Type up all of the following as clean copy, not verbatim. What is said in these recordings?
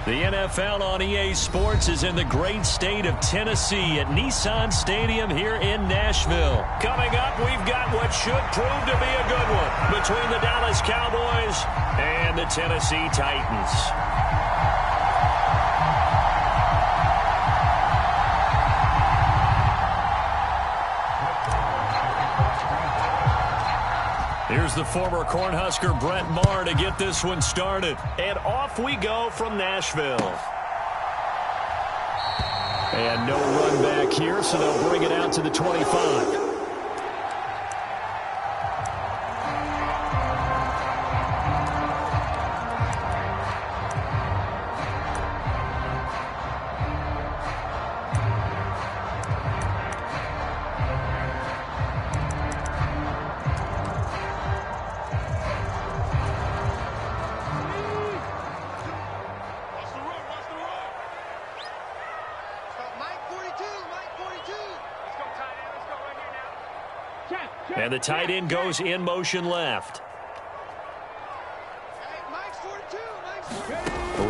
The NFL on EA Sports is in the great state of Tennessee at Nissan Stadium here in Nashville. Coming up, we've got what should prove to be a good one between the Dallas Cowboys and the Tennessee Titans. Here's the former Cornhusker Brett Maher to get this one started. And off we go from Nashville. And no run back here, so they'll bring it out to the 25. And the tight end goes in motion left.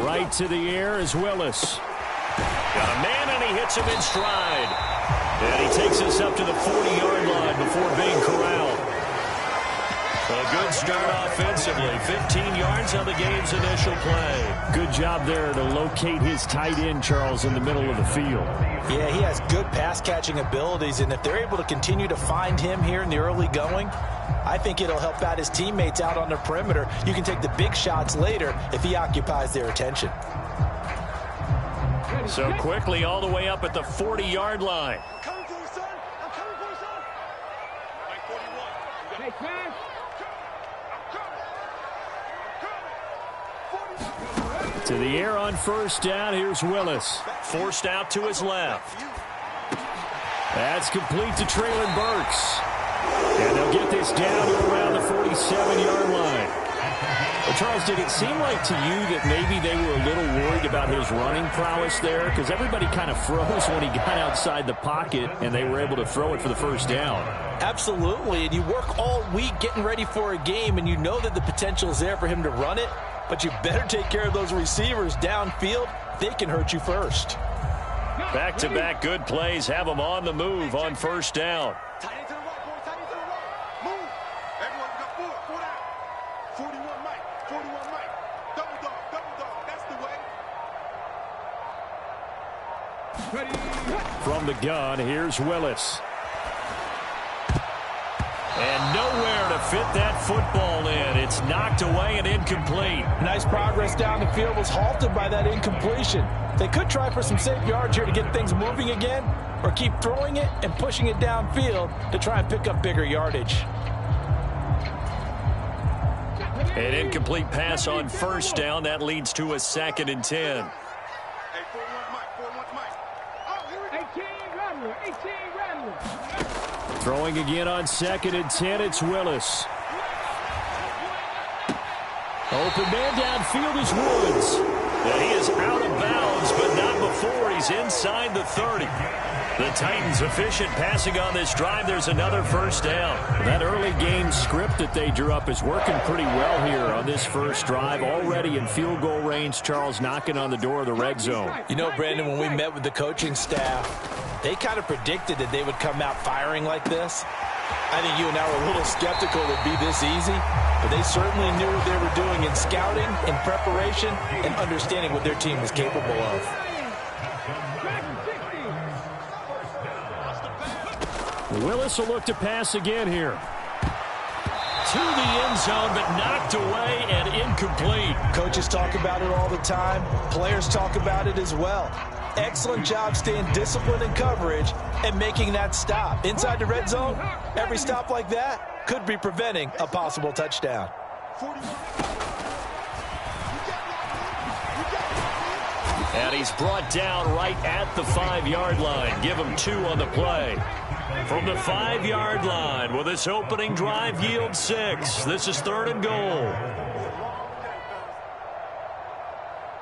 Right to the air is Willis. Got a man, and he hits him in stride. And he takes us up to the 40-yard line before being corralled. A good start offensively. 15 yards on the game's initial play. Good job there to locate his tight end, Charles, in the middle of the field. Yeah, he has good pass-catching abilities, and if they're able to continue to find him here in the early going, I think it'll help out his teammates out on the perimeter. You can take the big shots later if he occupies their attention. So quickly all the way up at the 40-yard line. I'm coming for you, son. I'm coming for you, son. Hey, man. To the air on first down. Here's Willis. Forced out to his left. That's complete to Traylon Burks. And they'll get this down to around the 47-yard line. Well, Charles, did it seem like to you that maybe they were a little worried about his running prowess there? Because everybody kind of froze when he got outside the pocket, and they were able to throw it for the first down. Absolutely, and you work all week getting ready for a game, and you know that the potential is there for him to run it, but you better take care of those receivers downfield. They can hurt you first. Back-to-back good plays have them on the move on first down. Tight end to the right, boy. Tight end to the right. Move. Everyone got forward. 41 Mike. 41 Mike. Double dog. Double dog. That's the way. From the gun, here's Willis. And nowhere to fit that football in. It's knocked away and incomplete. Nice progress down the field was halted by that incompletion. They could try for some safe yards here to get things moving again, or keep throwing it and pushing it downfield to try and pick up bigger yardage. An incomplete pass on first down. That leads to a 2nd and 10. Hey, 41 Mike. 41 Mike. Oh, here we go. 18 Rattler. 18 Rattler. Throwing again on 2nd and 10, it's Willis. Open man downfield is Woods. And he is out of bounds, but not before he's inside the 30. The Titans efficient passing on this drive. There's another first down. That early game script that they drew up is working pretty well here on this first drive. Already in field goal range, Charles knocking on the door of the red zone. You know, Brandon, when we met with the coaching staff, they kind of predicted that they would come out firing like this. I think you and I were a little skeptical it would be this easy, but they certainly knew what they were doing in scouting, in preparation, and understanding what their team was capable of. Willis will look to pass again here. To the end zone, but knocked away and incomplete. Coaches talk about it all the time. Players talk about it as well. Excellent job staying disciplined in coverage and making that stop. Inside the red zone, every stop like that could be preventing a possible touchdown. And he's brought down right at the 5-yard line. Give him 2 on the play. From the 5-yard line, will this opening drive yield 6? This is 3rd and goal.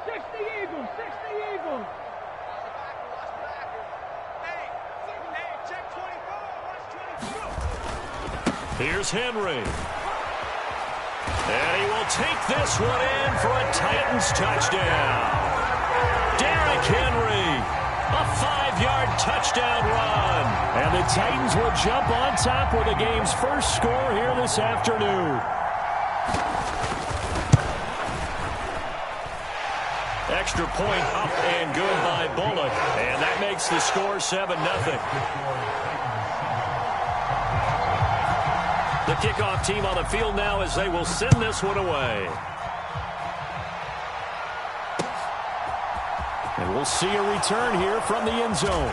60 Eagles. 60 Eagles. Hey, check 24. Watch 24. Here's Henry. And he will take this one in for a Titans touchdown. Henry. A 5-yard touchdown run. And the Titans will jump on top with the game's first score here this afternoon. Extra point up and good by Bullock. And that makes the score 7-0. The kickoff team on the field now as they will send this one away. And we'll see a return here from the end zone.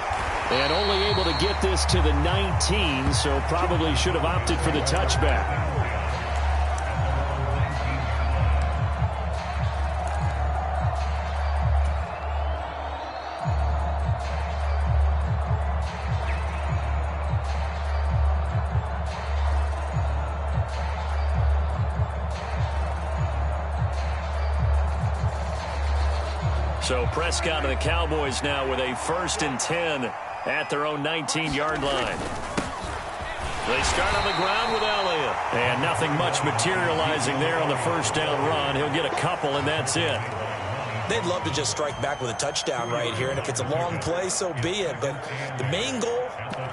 And only able to get this to the 19, so probably should have opted for the touchback. So Prescott and the Cowboys now with a 1st and 10 at their own 19-yard line. They start on the ground with Elliott. And nothing much materializing there on the first down run. He'll get a couple, and that's it. They'd love to just strike back with a touchdown right here, and if it's a long play, so be it. But the main goal,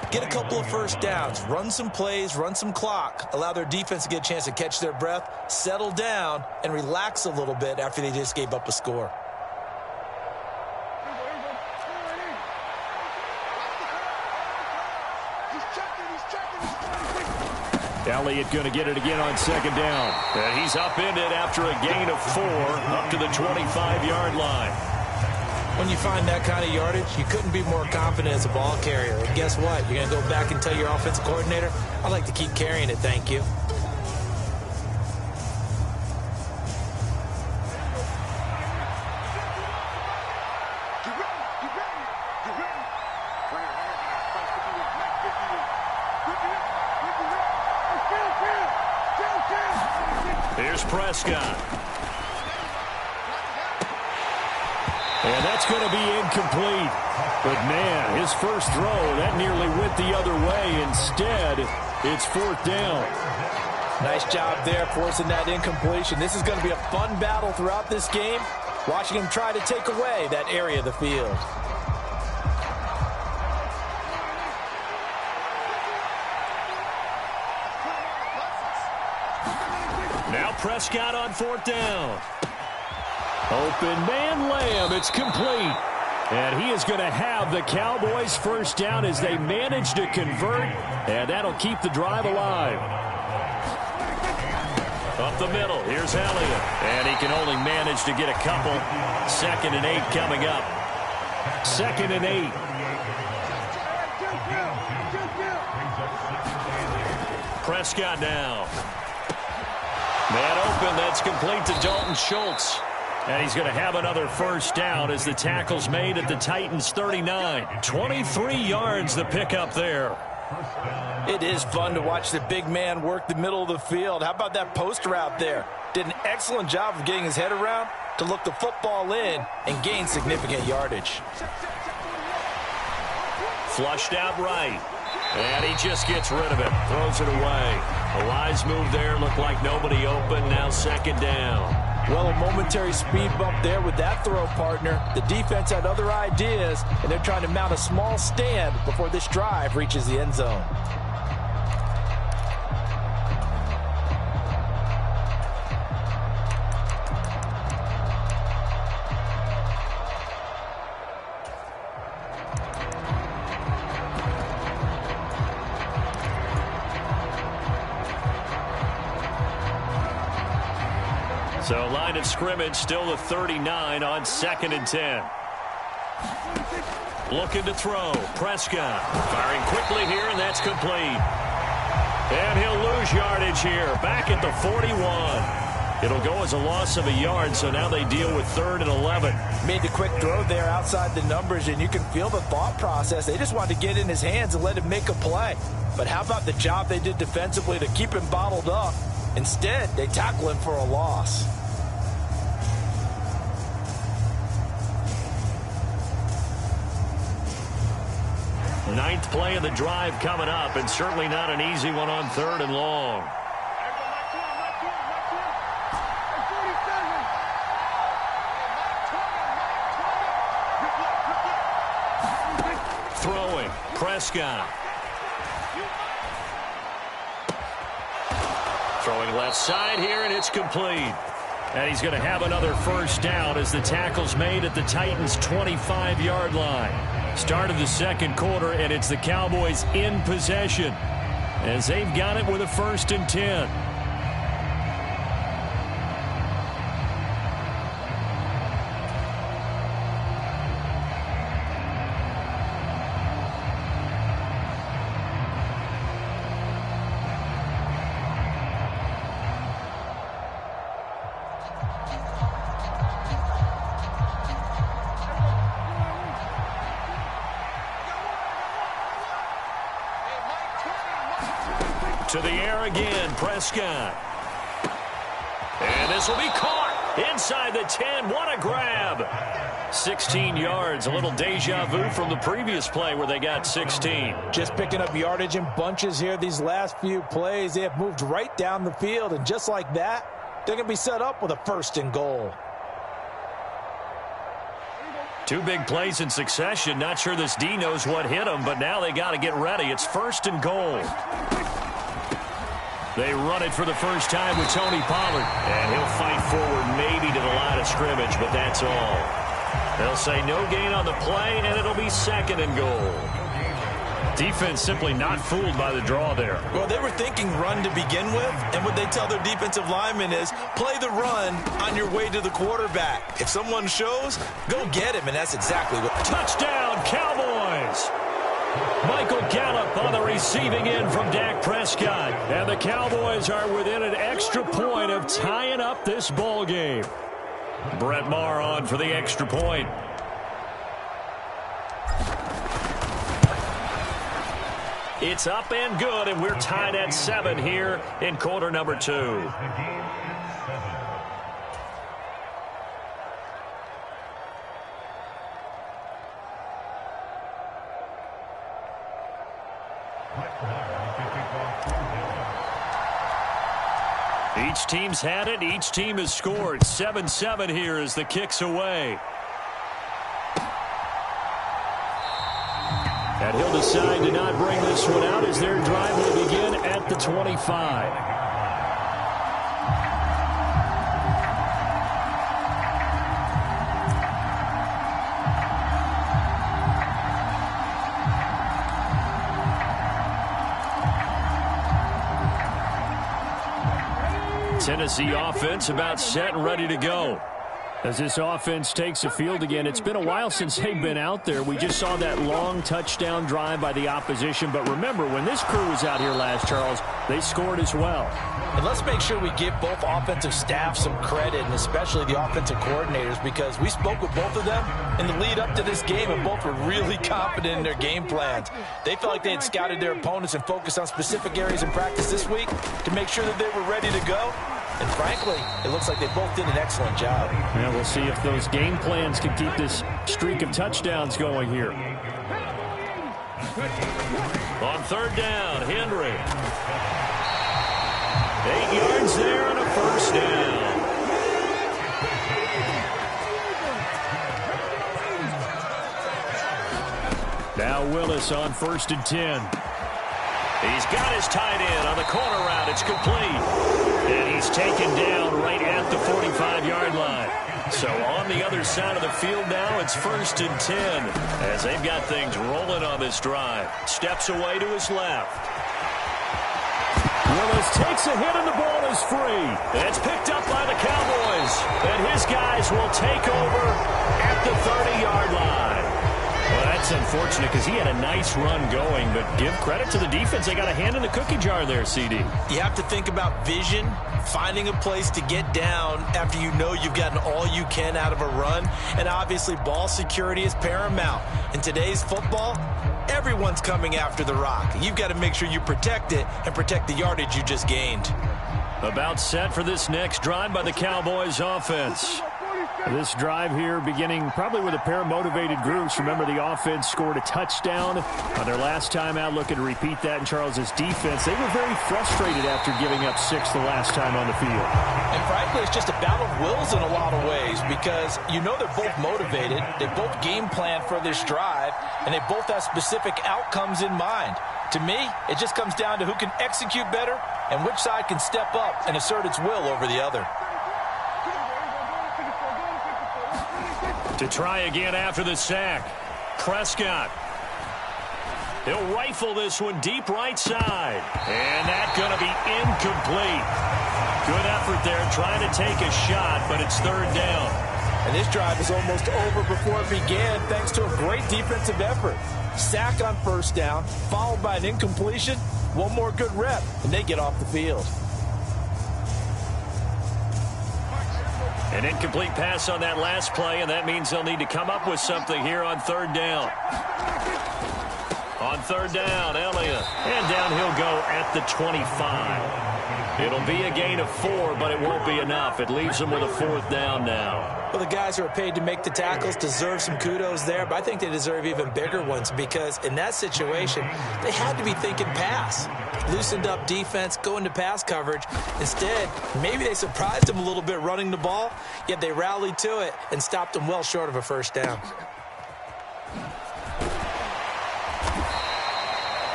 get a couple of first downs, run some plays, run some clock, allow their defense to get a chance to catch their breath, settle down, and relax a little bit after they just gave up a score. Elliott going to get it again on 2nd down. And he's upended after a gain of 4 up to the 25-yard line. When you find that kind of yardage, you couldn't be more confident as a ball carrier. And guess what? You're going to go back and tell your offensive coordinator, I'd like to keep carrying it, thank you. Here's Prescott. And that's going to be incomplete. But, man, his first throw, that nearly went the other way. Instead, it's 4th down. Nice job there forcing that incompletion. This is going to be a fun battle throughout this game, watching him try to take away that area of the field. Now Prescott on 4th down. Open man Lamb. It's complete. And he is going to have the Cowboys' first down as they manage to convert. And that'll keep the drive alive. Up the middle. Here's Elliott. And he can only manage to get a couple. 2nd and 8 coming up. 2nd and 8. Prescott now. Man open, that's complete to Dalton Schultz. And he's going to have another first down as the tackle's made at the Titans' 39. 23 yards the pickup there. It is fun to watch the big man work the middle of the field. How about that post route there? Did an excellent job of getting his head around to look the football in and gain significant yardage. Flushed out right. And he just gets rid of it. Throws it away. A wise move there. Looked like nobody open. Now 2nd down. Well, a momentary speed bump there with that throw, partner. The defense had other ideas, and they're trying to mount a small stand before this drive reaches the end zone. So line of scrimmage still the 39 on 2nd and 10. Looking to throw. Prescott firing quickly here, and that's complete. And he'll lose yardage here. Back at the 41. It'll go as a loss of a yard, so now they deal with 3rd and 11. Made the quick throw there outside the numbers, and you can feel the thought process. They just wanted to get in his hands and let him make a play. But how about the job they did defensively to keep him bottled up? Instead, they tackle him for a loss. Ninth play of the drive coming up, and certainly not an easy one on 3rd and long. Throwing, Prescott. Throwing left side here, and it's complete. And he's going to have another first down as the tackle's made at the Titans' 25-yard line. Start of the second quarter, and it's the Cowboys in possession as they've got it with a 1st and 10. To the air again, Prescott. And this will be caught inside the 10. What a grab. 16 yards, a little deja vu from the previous play where they got 16. Just picking up yardage in bunches here these last few plays. They have moved right down the field, and just like that, they're going to be set up with a 1st and goal. 2 big plays in succession. Not sure this D knows what hit them, but now they got to get ready. It's 1st and goal. They run it for the first time with Tony Pollard. And he'll fight forward maybe to the line of scrimmage, but that's all. They'll say no gain on the play, and it'll be 2nd and goal. Defense simply not fooled by the draw there. Well, they were thinking run to begin with, and what they tell their defensive linemen is play the run on your way to the quarterback. If someone shows, go get him, and that's exactly what. Touchdown, Cowboys! Michael Gallup on the receiving end from Dak Prescott. And the Cowboys are within an extra point of tying up this ball game. Brett Maher on for the extra point. It's up and good, and we're tied at 7 here in quarter number 2. Each team's had it. Each team has scored. 7-7 here as the kick's away. And he'll decide to not bring this one out as their drive will begin at the 25. Tennessee offense about set and ready to go. As this offense takes the field again, it's been a while since they've been out there. We just saw that long touchdown drive by the opposition. But remember, when this crew was out here last, Charles, they scored as well. And let's make sure we give both offensive staff some credit, and especially the offensive coordinators, because we spoke with both of them in the lead up to this game, and both were really confident in their game plans. They felt like they had scouted their opponents and focused on specific areas in practice this week to make sure that they were ready to go. And frankly, it looks like they both did an excellent job. Yeah, we'll see if those game plans can keep this streak of touchdowns going here. On 3rd down, Henry. 8 yards there and a first down. Now Willis on 1st and 10. He's got his tight end on the corner route. It's complete. And he's taken down right at the 45-yard line. So on the other side of the field now, it's 1st and 10 as they've got things rolling on this drive. Steps away to his left. Willis takes a hit and the ball is free. It's picked up by the Cowboys. And his guys will take over at the 30-yard line. Well, that's unfortunate because he had a nice run going, but give credit to the defense. They got a hand in the cookie jar there, CD. You have to think about vision, finding a place to get down after you know you've gotten all you can out of a run, and obviously ball security is paramount. In today's football, everyone's coming after the rock. You've got to make sure you protect it and protect the yardage you just gained. About set for this next drive by the Cowboys offense. This drive here beginning probably with a pair of motivated groups. Remember, the offense scored a touchdown on their last time out. Looking to repeat that in Charles's defense. They were very frustrated after giving up 6 the last time on the field. And frankly, it's just a battle of wills in a lot of ways because you know they're both motivated. They both game plan for this drive. and they both have specific outcomes in mind. To me, it just comes down to who can execute better and which side can step up and assert its will over the other. To try again after the sack, Prescott. He'll rifle this one deep right side. And that's going to be incomplete. Good effort there trying to take a shot, but it's third down. And this drive is almost over before it began thanks to a great defensive effort. Sack on first down, followed by an incompletion. One more good rep, and they get off the field. An incomplete pass on that last play, and that means they'll need to come up with something here on third down. On third down, Elliott. And down he'll go at the 25. It'll be a gain of 4, but it won't be enough. It leaves them with a fourth down now. Well, the guys who are paid to make the tackles deserve some kudos there, but I think they deserve even bigger ones because in that situation, they had to be thinking pass. Loosened up defense, go into pass coverage. Instead, maybe they surprised them a little bit running the ball, yet they rallied to it and stopped them well short of a first down.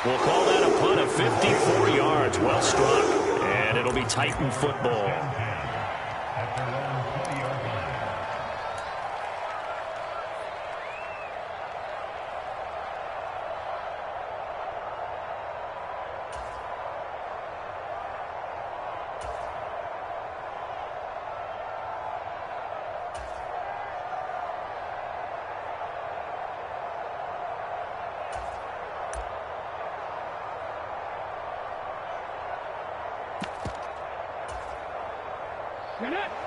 We'll call that a punt of 54 yards. Well struck. And it'll be Titan football.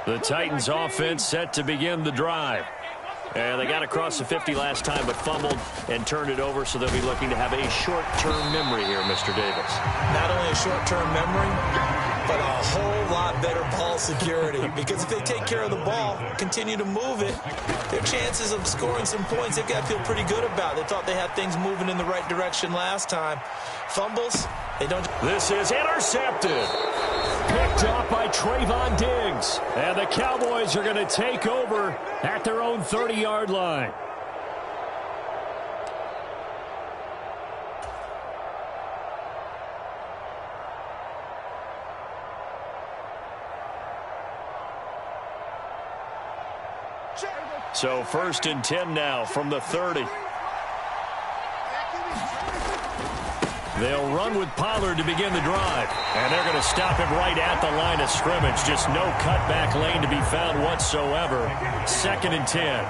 The Titans offense set to begin the drive. And they got across the 50 last time, but fumbled and turned it over, so they'll be looking to have a short-term memory here, Mr. Davis. Not only a short-term memory, but a whole lot better ball security. Because if they take care of the ball, continue to move it, their chances of scoring some points, they've got to feel pretty good about. They thought they had things moving in the right direction last time. Fumbles, they don't. This is intercepted. Picked off by Trayvon Diggs. And the Cowboys are going to take over at their own 30-yard line. So 1st and 10 now from the 30. They'll run with Pollard to begin the drive. And they're going to stop him right at the line of scrimmage. Just no cutback lane to be found whatsoever. 2nd and 10.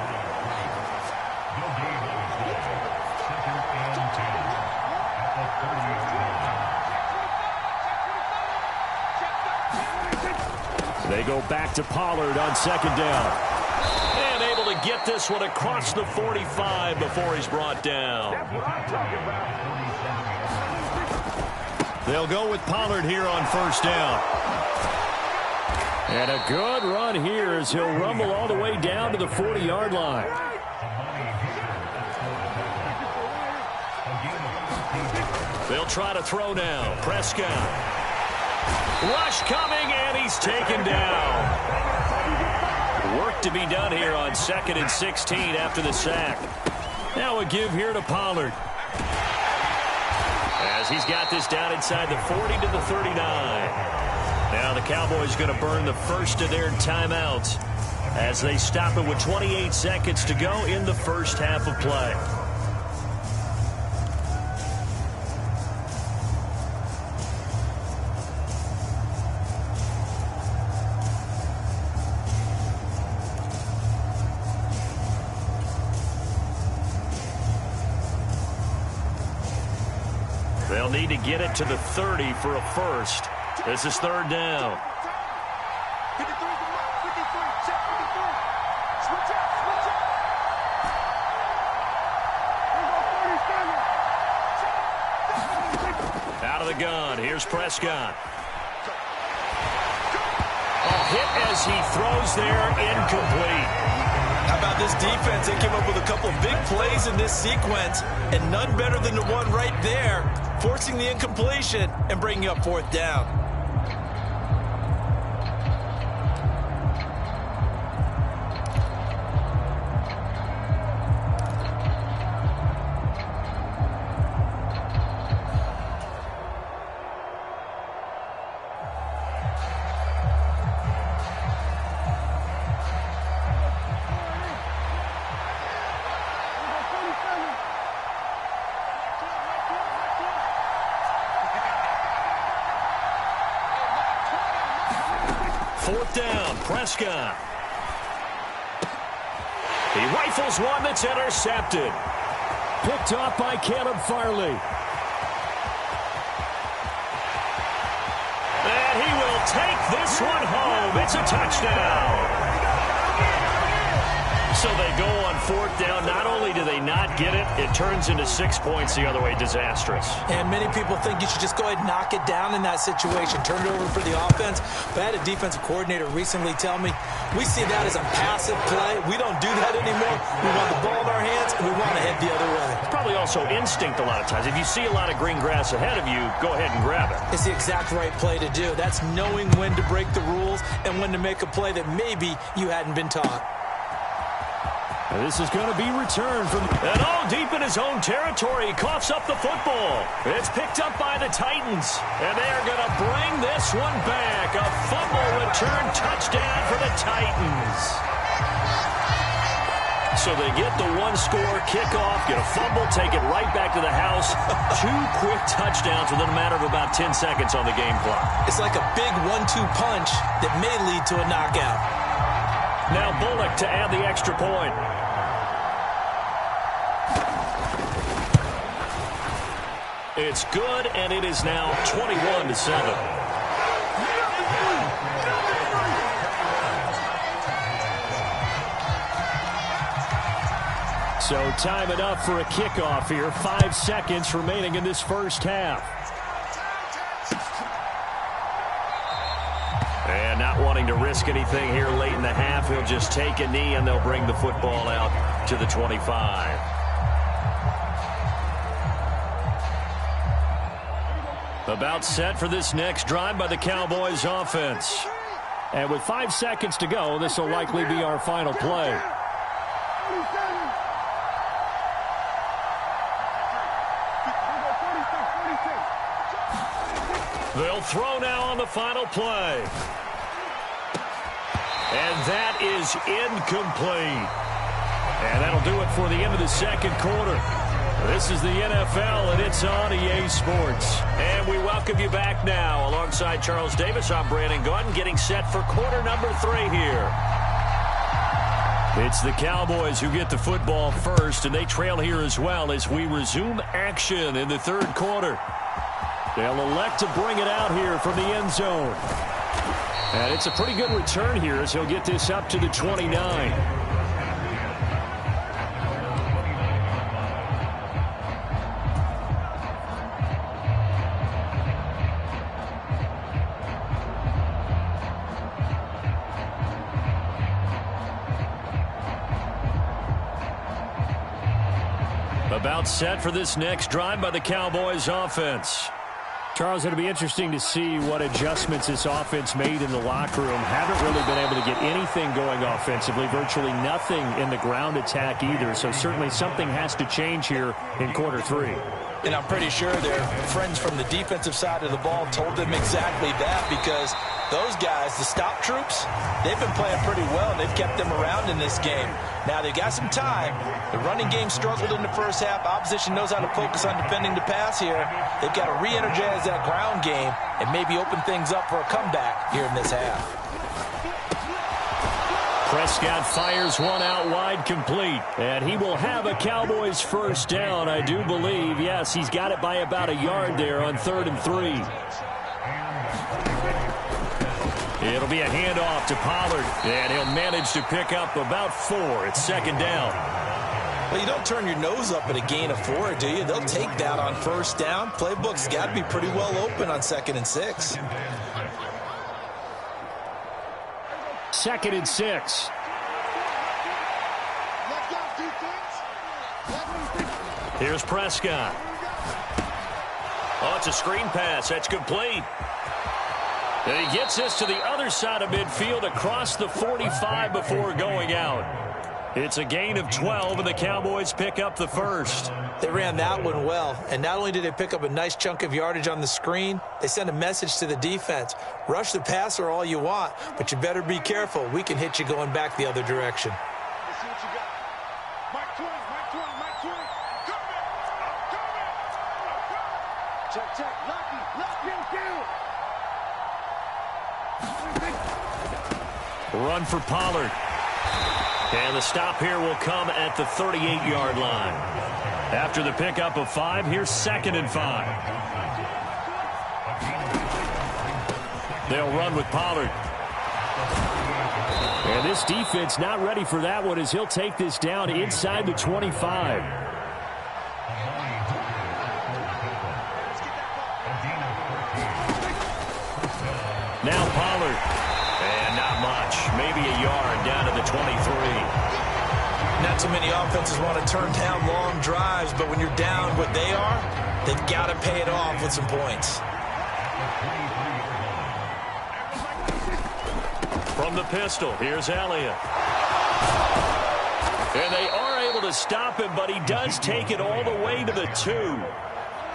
They go back to Pollard on 2nd down. And able to get this one across the 45 before he's brought down. They'll go with Pollard here on 1st down. And a good run here as he'll rumble all the way down to the 40-yard line. They'll try to throw now. Prescott. Rush coming, and he's taken down. Work to be done here on 2nd and 16 after the sack. Now a give here to Pollard. As he's got this down inside the 40 to the 39. Now the Cowboys going to burn the first of their timeouts as they stop it with 28 seconds to go in the first half of play. They'll need to get it to the 30 for a first. This is 3rd down. 53 to mark, 53, check 53. Switch up, switch up. Out of the gun, here's Prescott. A hit as he throws there, incomplete. How about this defense? They came up with a couple of big plays in this sequence, and none better than the one right there, forcing the incompletion and bringing up 4th down. Prescott. He rifles one that's intercepted. Picked off by Caleb Farley. And he will take this one home. It's a touchdown. So they go on fourth down. Not only do they not get it, it turns into 6 points the other way. Disastrous. And many people think you should just go ahead and knock it down in that situation. Turn it over for the offense. But I had a defensive coordinator recently tell me, we see that as a passive play. We don't do that anymore. We want the ball in our hands, and we want to head the other way. It's probably also instinct a lot of times. If you see a lot of green grass ahead of you, go ahead and grab it. It's the exact right play to do. That's knowing when to break the rules and when to make a play that maybe you hadn't been taught. This is going to be returned from... And deep in his own territory. He coughs up the football. It's picked up by the Titans. And they are going to bring this one back. A fumble return touchdown for the Titans. So they get the one-score kickoff, get a fumble, take it right back to the house. 2 quick touchdowns within a matter of about 10 seconds on the game clock. It's like a big 1-2 punch that may lead to a knockout. Now Bullock to add the extra point. It's good, and it is now 21-7. So time enough for a kickoff here. 5 seconds remaining in this first half. And not wanting to risk anything here late in the half, he'll just take a knee, and they'll bring the football out to the 25. About set for this next drive by the Cowboys offense. And with 5 seconds to go, this will likely be our final play. They'll throw now on the final play. And that is incomplete. And that'll do it for the end of the second quarter. This is the NFL, and it's on EA Sports. And we welcome you back now. Alongside Charles Davis, I'm Brandon Gaudin, getting set for quarter number 3 here. It's the Cowboys who get the football first, and they trail here as well as we resume action in the third quarter. They'll elect to bring it out here from the end zone. And it's a pretty good return here as he'll get this up to the 29. About set for this next drive by the Cowboys offense. Charles, it'll be interesting to see what adjustments this offense made in the locker room. Haven't really been able to get anything going offensively. Virtually nothing in the ground attack either. So certainly something has to change here in quarter 3. And I'm pretty sure their friends from the defensive side of the ball told them exactly that, because those guys, the stop troops, they've been playing pretty well. They've kept them around in this game. Now, they've got some time. The running game struggled in the first half. Opposition knows how to focus on defending the pass here. They've got to re-energize that ground game and maybe open things up for a comeback here in this half. Prescott fires one out wide, complete. And he will have a Cowboys first down, I do believe. Yes, he's got it by about a yard there on 3rd and 3. It'll be a handoff to Pollard, and he'll manage to pick up about 4. It's 2nd down. Well, you don't turn your nose up at a gain of 4, do you? They'll take that on first down. Playbook's got to be pretty well open on 2nd and 6. 2nd and 6. Here's Prescott. Oh, it's a screen pass. That's complete. And he gets this to the other side of midfield across the 45 before going out. It's a gain of 12, and the Cowboys pick up the first. They ran that one well, and not only did they pick up a nice chunk of yardage on the screen, they sent a message to the defense. Rush the passer all you want, but you better be careful. We can hit you going back the other direction. Let's see what you got. Mike 20, Mike 20, Mike 20. Coming! I'm coming! I'm coming! Check, check. Lucky, lucky, kill. Run for Pollard. And the stop here will come at the 38-yard line. After the pickup of 5, here's 2nd and 5. They'll run with Pollard. And this defense not ready for that one as he'll take this down inside the 25. Now Pollard. And not much. Maybe a yard down to the 23. Not too many offenses want to turn down long drives, but when you're down what they are, they've got to pay it off with some points. From the pistol, here's Elliott. And they are able to stop him, but he does take it all the way to the 2.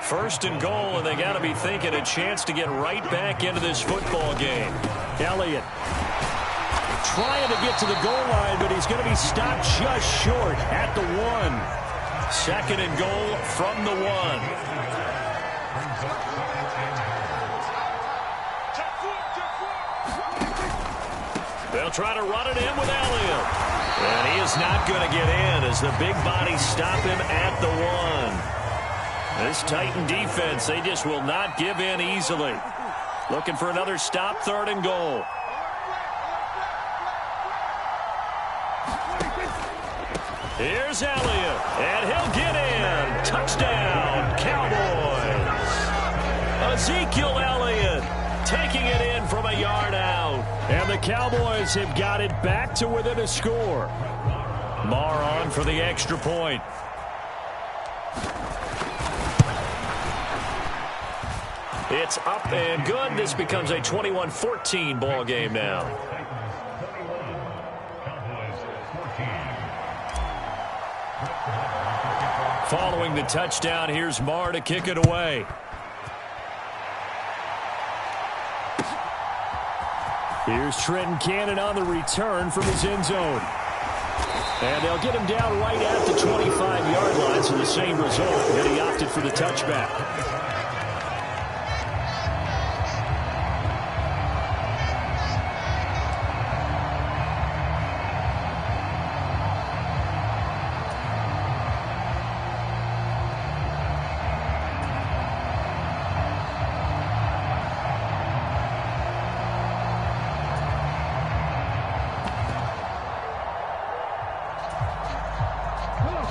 1st and goal, and they got to be thinking a chance to get right back into this football game. Elliott trying to get to the goal line, but he's going to be stopped just short at the 1. 2nd and goal from the 1. They'll try to run it in with Elliott. And he is not going to get in as the big bodies stop him at the 1. This Titan defense, they just will not give in easily. Looking for another stop, 3rd and goal. Here's Elliott, and he'll get in. Touchdown, Cowboys. Ezekiel Elliott taking it in from a yard out. And the Cowboys have got it back to within a score. Marr on for the extra point. It's up and good. This becomes a 21-14 ball game now. Following the touchdown, here's Marr to kick it away. Here's Trenton Cannon on the return from his end zone. And they'll get him down right at the 25-yard line, so the same result, but he opted for the touchback.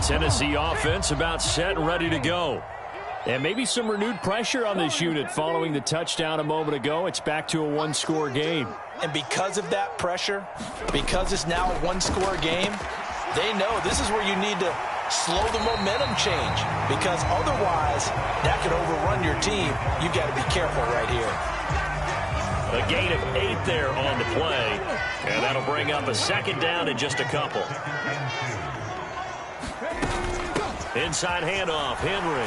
Tennessee offense about set and ready to go. And maybe some renewed pressure on this unit following the touchdown a moment ago. It's back to a 1-score game. And because of that pressure, because it's now a 1-score game, they know this is where you need to slow the momentum change, because otherwise that could overrun your team. You've got to be careful right here. A gain of 8 there on the play, and that'll bring up a 2nd down in just a couple. Inside handoff, Henry.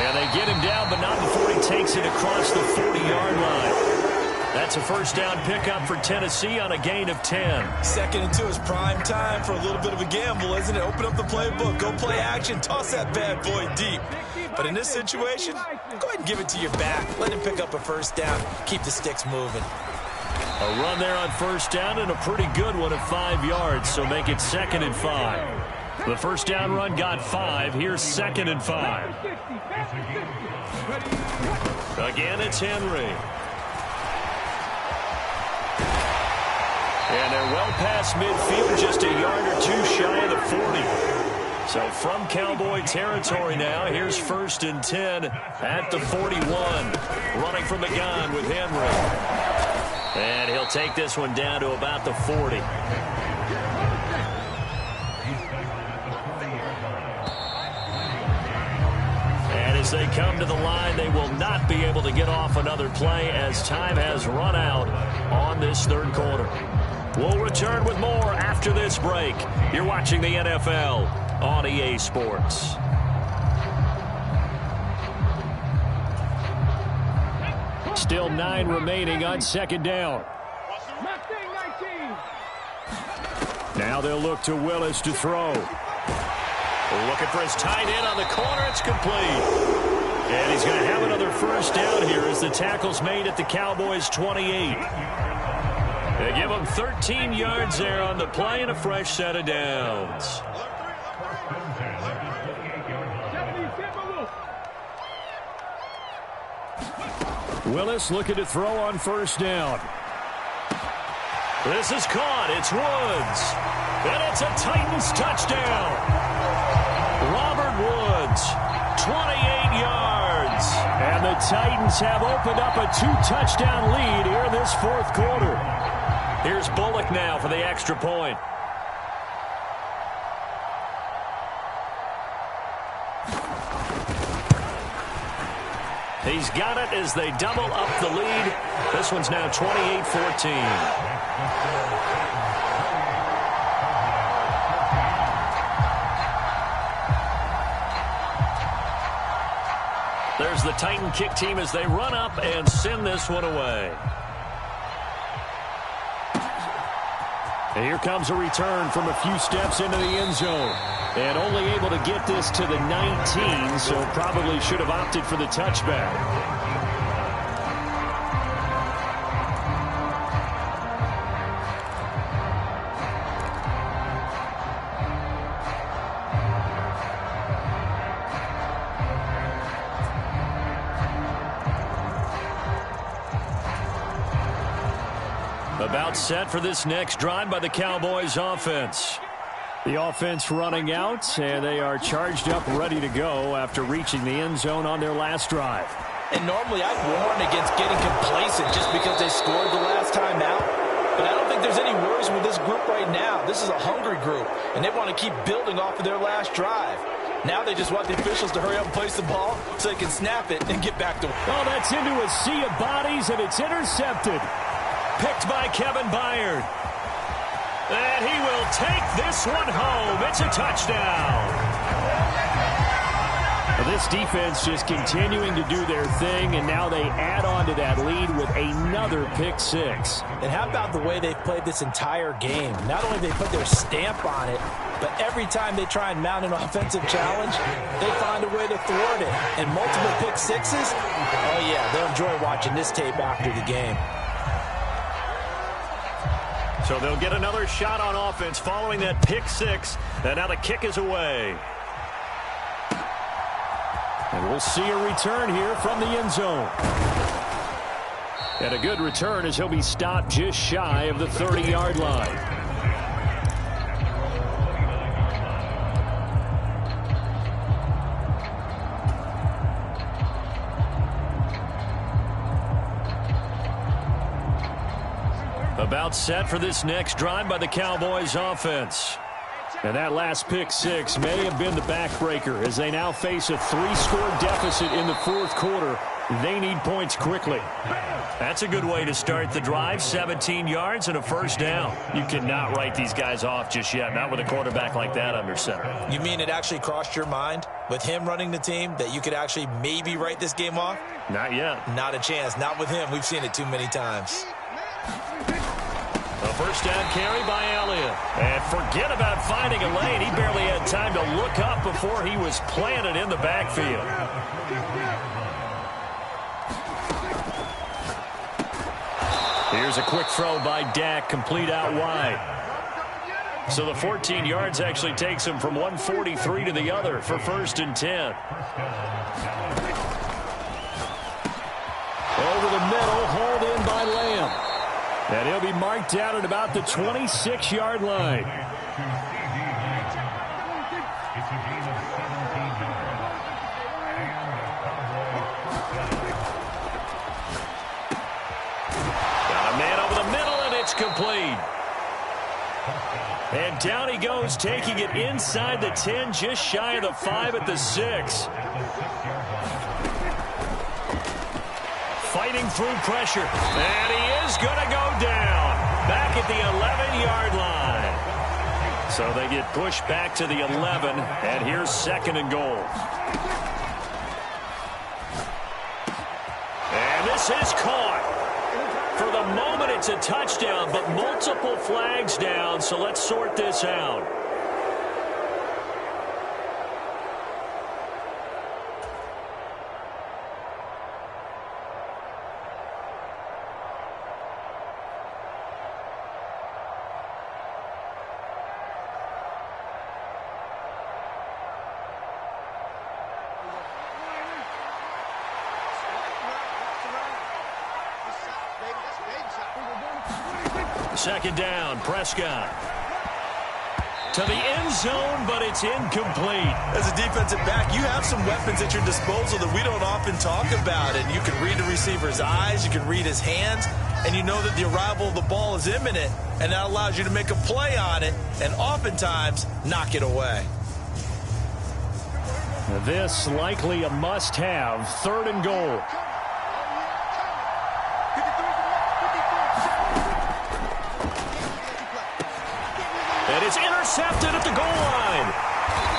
And they get him down, but not before he takes it across the 40-yard line. That's a 1st down pickup for Tennessee on a gain of 10. 2nd and 2 is prime time for a little bit of a gamble, isn't it? Open up the playbook, go play action, toss that bad boy deep. But in this situation, go ahead and give it to your back. Let him pick up a 1st down, keep the sticks moving. A run there on 1st down and a pretty good one at 5 yards, so make it 2nd and 5. The 1st down run got 5. Here's 2nd and 5. Again, it's Henry. And they're well past midfield, just a yard or 2 shy of the 40. So from Cowboy territory now, here's 1st and 10 at the 41. Running from the gun with Henry. And he'll take this one down to about the 40. As they come to the line, they will not be able to get off another play as time has run out on this 3rd quarter. We'll return with more after this break. You're watching the NFL on EA Sports. Still 9 remaining on 2nd down. Now they'll look to Willis to throw. Looking for his tight end on the corner. It's complete. And he's going to have another 1st down here as the tackle's made at the Cowboys' 28. They give him 13 yards there on the play and a fresh set of downs. Willis looking to throw on first down. This is caught. It's Woods. And it's a Titans touchdown. Robert Woods, 28 yards. And the Titans have opened up a 2-touchdown lead here this fourth quarter. Here's Bullock now for the extra point. He's got it as they double up the lead. This one's now 28-14. There's the Titan kick team as they run up and send this one away. And here comes a return from a few steps into the end zone. And only able to get this to the 19, so probably should have opted for the touchback. About set for this next drive by the Cowboys offense. The offense running out, and they are charged up, ready to go after reaching the end zone on their last drive. And normally I'd warn against getting complacent just because they scored the last time out. But I don't think there's any worries with this group right now. This is a hungry group, and they want to keep building off of their last drive. Now they just want the officials to hurry up and place the ball so they can snap it and get back to work. Oh, that's into a sea of bodies, and it's intercepted. Picked by Kevin Byard. And he will take this one home. It's a touchdown. This defense just continuing to do their thing, and now they add on to that lead with another pick six. And how about the way they've played this entire game? Not only have they put their stamp on it, but every time they try and mount an offensive challenge, they find a way to thwart it. And multiple pick sixes? Oh, yeah, they'll enjoy watching this tape after the game. So they'll get another shot on offense following that pick six. And now the kick is away. And we'll see a return here from the end zone. And a good return as he'll be stopped just shy of the 30-yard line. About set for this next drive by the Cowboys offense. And that last pick six may have been the backbreaker as they now face a 3-score deficit in the fourth quarter. They need points quickly. That's a good way to start the drive. 17 yards and a first down. You cannot write these guys off just yet, not with a quarterback like that under center. You mean it actually crossed your mind with him running the team that you could actually maybe write this game off? Not yet. Not a chance. Not with him. We've seen it too many times. A first down carry by Elliott. And forget about finding a lane. He barely had time to look up before he was planted in the backfield. Here's a quick throw by Dak, complete out wide. So the 14 yards actually takes him from 143 to the other for 1st and 10. Over the middle, hauled in by Lamb. And he'll be marked down at about the 26-yard line. Got a man over the middle, and it's complete. And down he goes, taking it inside the 10, just shy of the 5 at the 6. Fighting through pressure, and he is going to go down back at the 11-yard line. So they get pushed back to the 11, and here's 2nd and goal. And this is caught. For the moment, it's a touchdown, but multiple flags down, so let's sort this out. second down. Prescott to the end zone, but it's incomplete. As a defensive back, you have some weapons at your disposal that we don't often talk about. And you can read the receiver's eyes, you can read his hands, and you know that the arrival of the ball is imminent, and that allows you to make a play on it and oftentimes knock it away. This likely a must-have, third and goal. And it's intercepted at the goal line.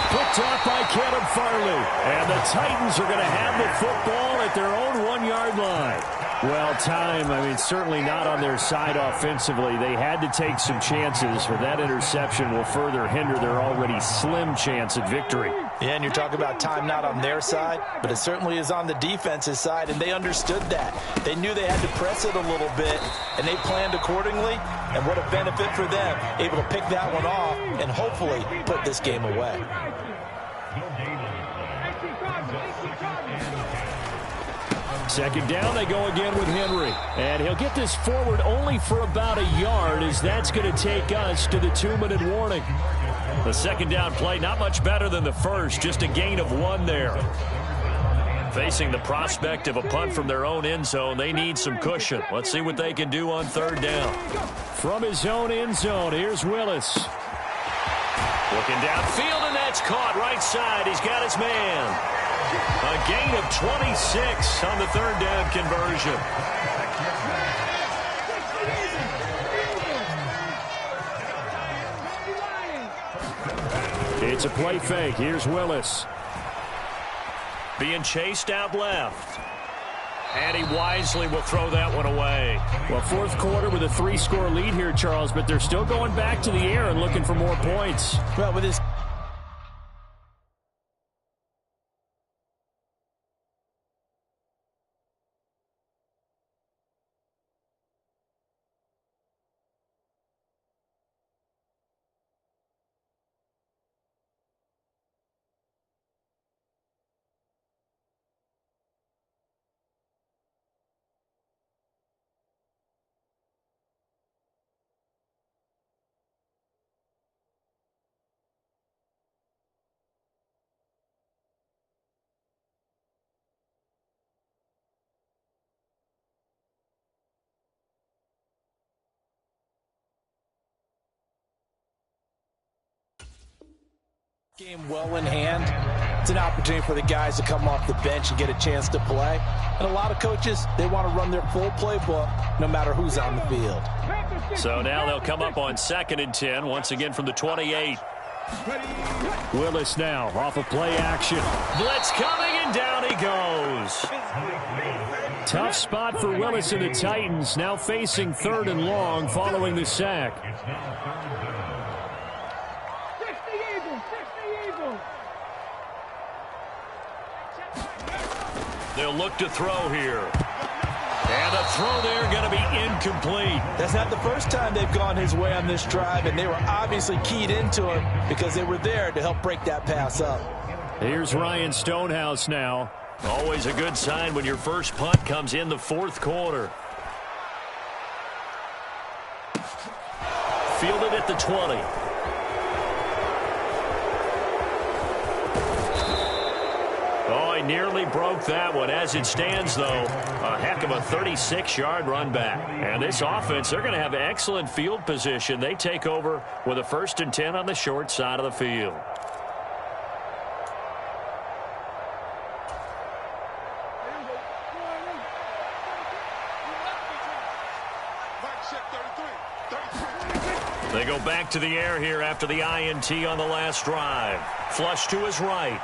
Picked off by Caleb Farley. And the Titans are going to have the football at their own 1-yard line. Well, time, certainly not on their side offensively. They had to take some chances, but that interception will further hinder their already slim chance at victory. Yeah, and you're talking about time not on their side, but it certainly is on the defense's side, and they understood that. They knew they had to press it a little bit, and they planned accordingly, and what a benefit for them, able to pick that one off and hopefully put this game away. Second down, they go again with Henry. And he'll get this forward only for about a yard, as that's going to take us to the 2-minute warning. The second down play, not much better than the first, just a gain of 1 there. Facing the prospect of a punt from their own end zone, they need some cushion. Let's see what they can do on third down. From his own end zone, here's Willis. Looking downfield, and that's caught right side. He's got his man. A gain of 26 on the third down conversion. It's a play fake. Here's Willis. Being chased out left. And he wisely will throw that one away. Well, fourth quarter with a 3-score lead here, Charles, but they're still going back to the air and looking for more points. Well, with his game well in hand, it's an opportunity for the guys to come off the bench and get a chance to play. And a lot of coaches, they want to run their full playbook no matter who's on the field. So now they'll come up on 2nd and 10, once again from the 28. Willis now off of play action. Blitz coming, and down he goes. Tough spot for Willis and the Titans, now facing 3rd and long following the sack. They'll look to throw here. And a throw there going to be incomplete. That's not the first time they've gone his way on this drive, and they were obviously keyed into him because they were there to help break that pass up. Here's Ryan Stonehouse now. Always a good sign when your first punt comes in the fourth quarter. Fielded at the 20. Oh, he nearly broke that one. As it stands, though, a heck of a 36-yard run back. And this offense, they're going to have excellent field position. They take over with a 1st and 10 on the short side of the field. They go back to the air here after the INT on the last drive. Flush to his right.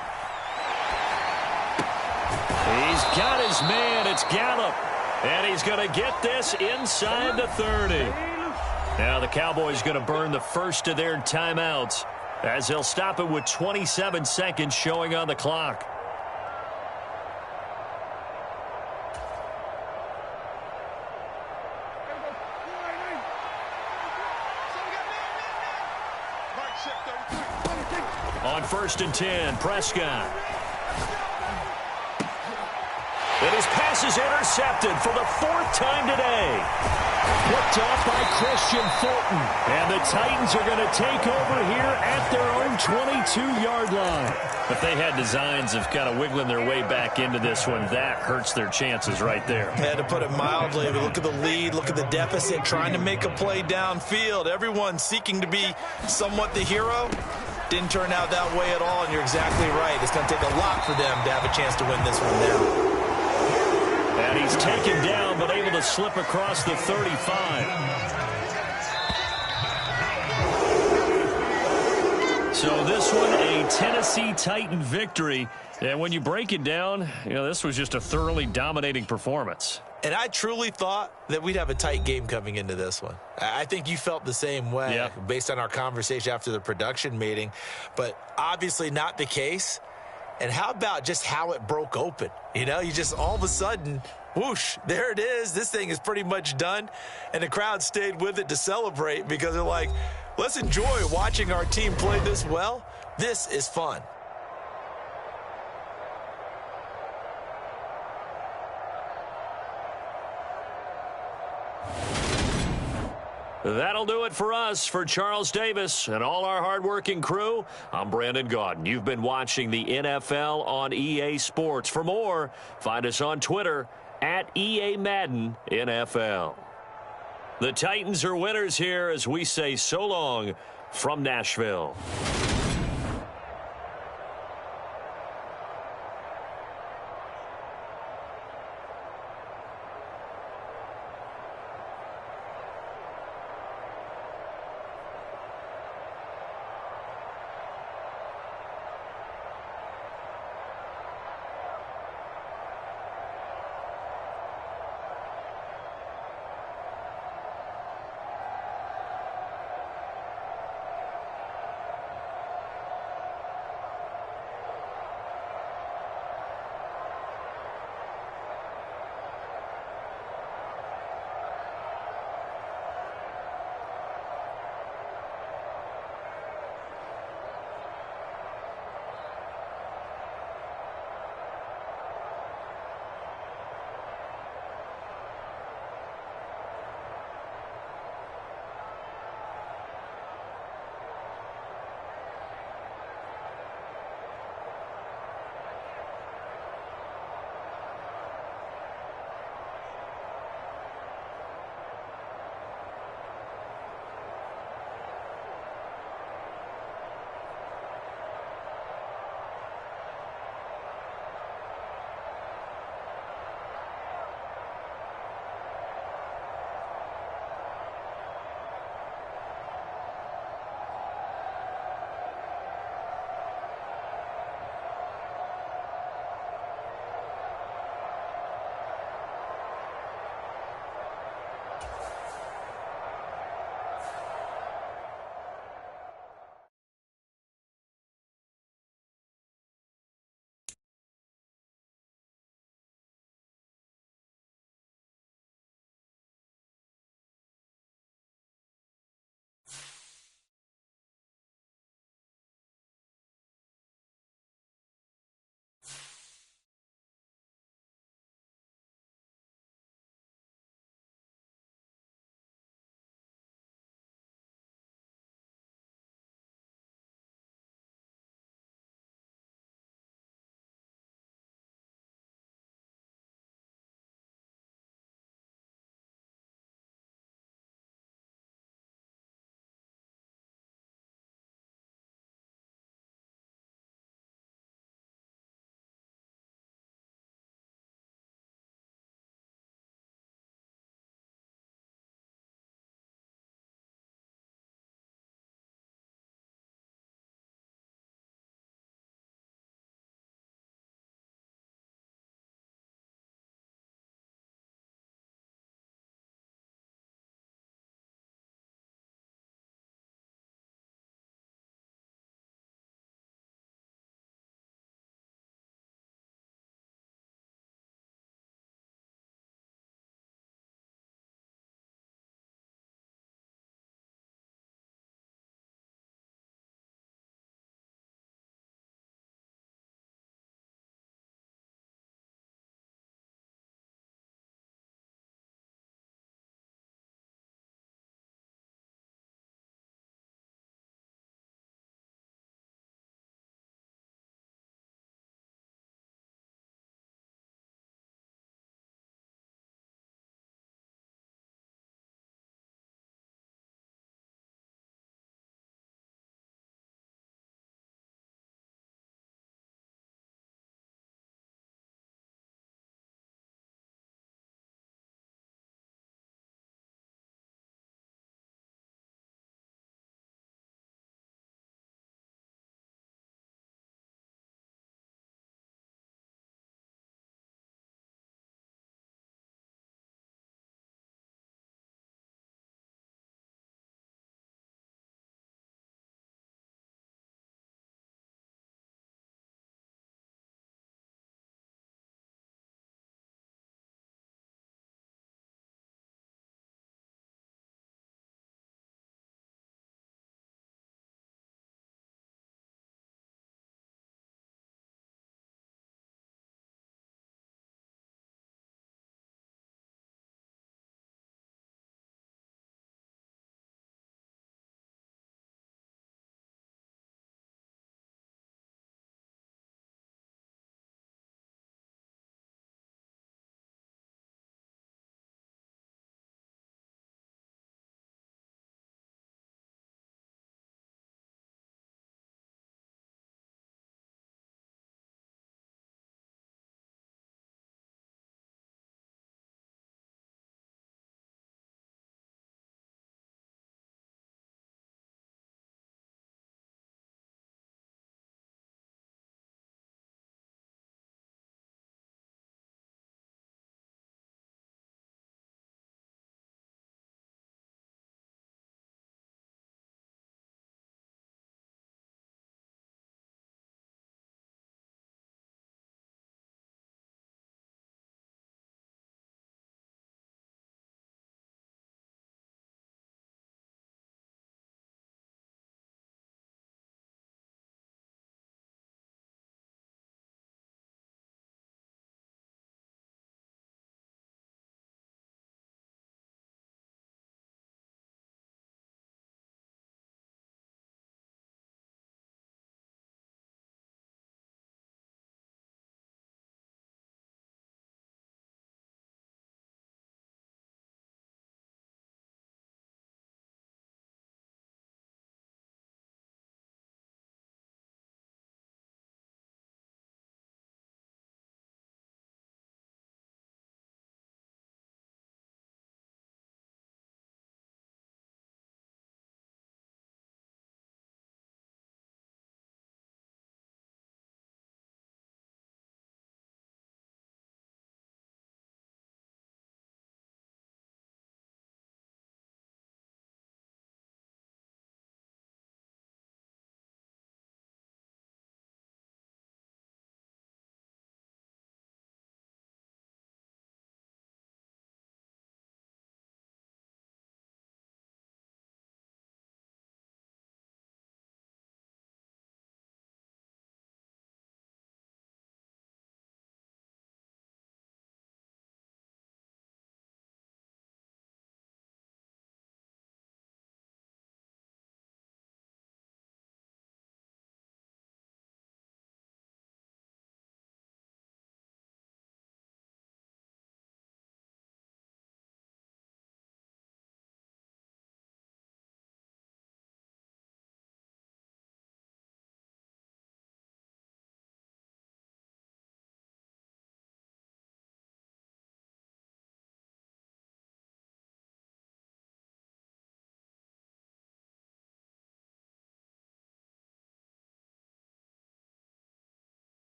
He's got his man. It's Gallup. And he's going to get this inside the 30. Now the Cowboys going to burn the first of their timeouts as they'll stop it with 27 seconds showing on the clock. On 1st and 10, Prescott. And his pass is intercepted for the 4th time today. Picked off by Christian Fulton. And the Titans are going to take over here at their own 22-yard line. If they had designs of kind of wiggling their way back into this one, that hurts their chances right there. Yeah, to put it mildly, but look at the lead, look at the deficit, trying to make a play downfield. Everyone seeking to be somewhat the hero. Didn't turn out that way at all, and you're exactly right. It's going to take a lot for them to have a chance to win this one now. And he's taken down, but able to slip across the 35. So this one, a Tennessee Titan victory. And when you break it down, this was just a thoroughly dominating performance. And I truly thought that we'd have a tight game coming into this one. I think you felt the same way based on our conversation after the production meeting. But obviously not the case. And how about just how it broke open? You just all of a sudden, whoosh, there it is. This thing is pretty much done. And the crowd stayed with it to celebrate because they're like, let's enjoy watching our team play this well. This is fun. That'll do it for us. For Charles Davis and all our hardworking crew, I'm Brandon Gaudin. You've been watching the NFL on EA Sports. For more, find us on Twitter at EA Madden NFL. The Titans are winners here as we say so long from Nashville.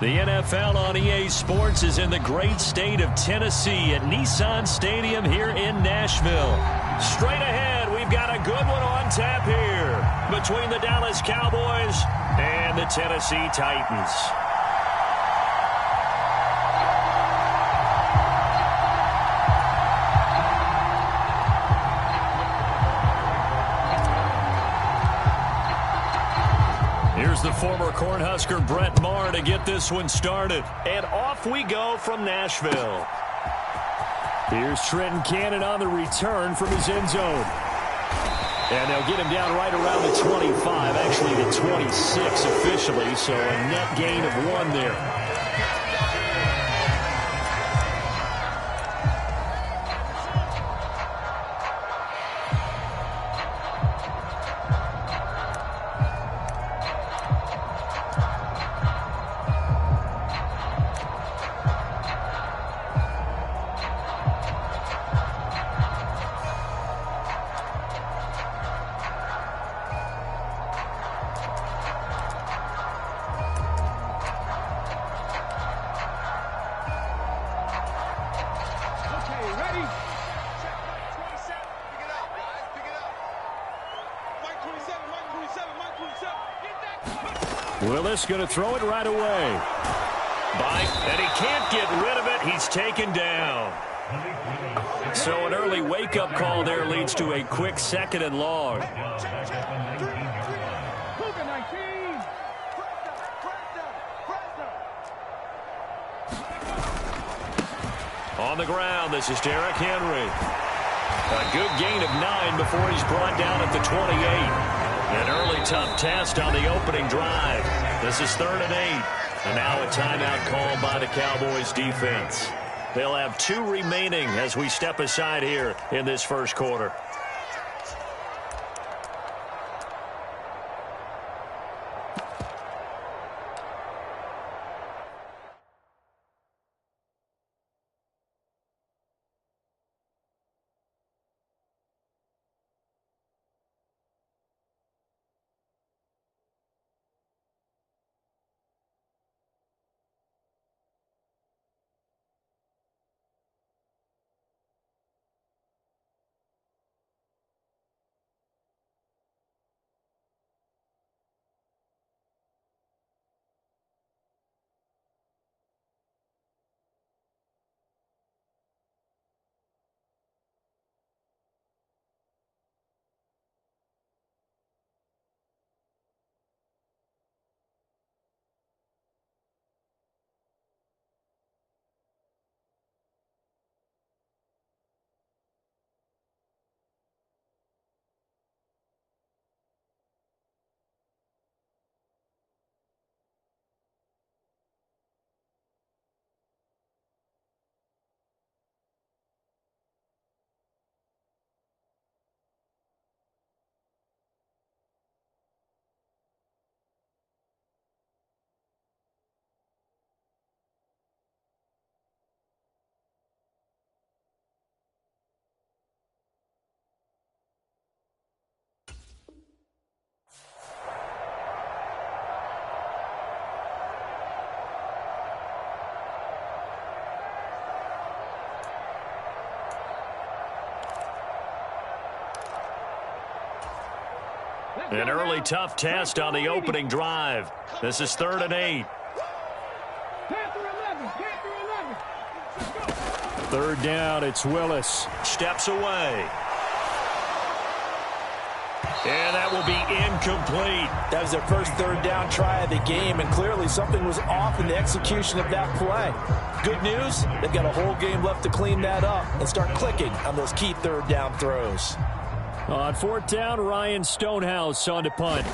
The NFL on EA Sports is in the great state of Tennessee at Nissan Stadium here in Nashville. Straight ahead, we've got a good one on tap here between the Dallas Cowboys and the Tennessee Titans. Here's the former Cornhusker Brett Maher to get this one started. And off we go from Nashville. Here's Trenton Cannon on the return from his end zone. And they'll get him down right around the 25, actually the 26 officially, so a net gain of 1 there. Willis going to throw it right away. And he can't get rid of it. He's taken down. So an early wake-up call there leads to a quick 2nd and long. On the ground, this is Derrick Henry. A good gain of 9 before he's brought down at the 28. An early tough test on the opening drive. This is 3rd and 8. And now a timeout called by the Cowboys defense. They'll have 2 remaining as we step aside here in this first quarter. An early tough test on the opening drive. This is 3rd and 8. 3rd down, it's Willis. Steps away. And that will be incomplete. That was their first 3rd down try of the game, and clearly something was off in the execution of that play. Good news, they've got a whole game left to clean that up and start clicking on those key 3rd down throws. On 4th down, Ryan Stonehouse on to punt.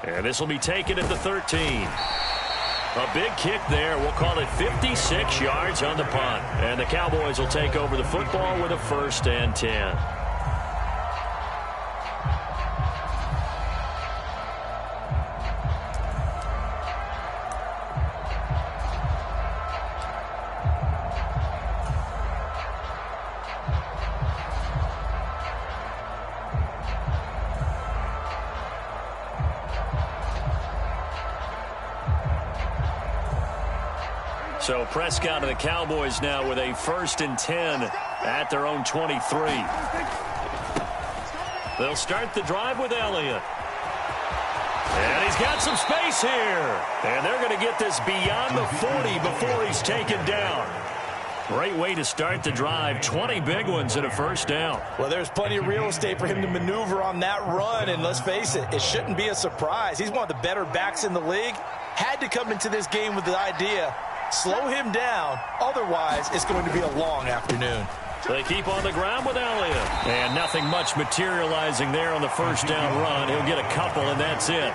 And this will be taken at the 13. A big kick there. We'll call it 56 yards on the punt. And the Cowboys will take over the football with a 1st and 10. So Prescott and the Cowboys now with a 1st and 10 at their own 23. They'll start the drive with Elliott. And he's got some space here. And they're going to get this beyond the 40 before he's taken down. Great way to start the drive. 20 big ones and a 1st down. Well, there's plenty of real estate for him to maneuver on that run. And let's face it, it shouldn't be a surprise. He's one of the better backs in the league. Had to come into this game with the idea, slow him down. Otherwise, it's going to be a long afternoon. They keep on the ground with Elliott. And nothing much materializing there on the 1st down run. He'll get a couple, and that's it.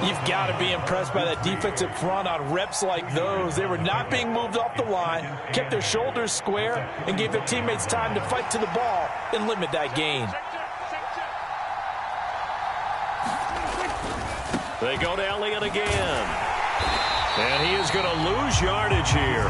You've got to be impressed by that defensive front on reps like those. They were not being moved off the line, kept their shoulders square, and gave their teammates time to fight to the ball and limit that gain. They go to Elliott again. And he is going to lose yardage here.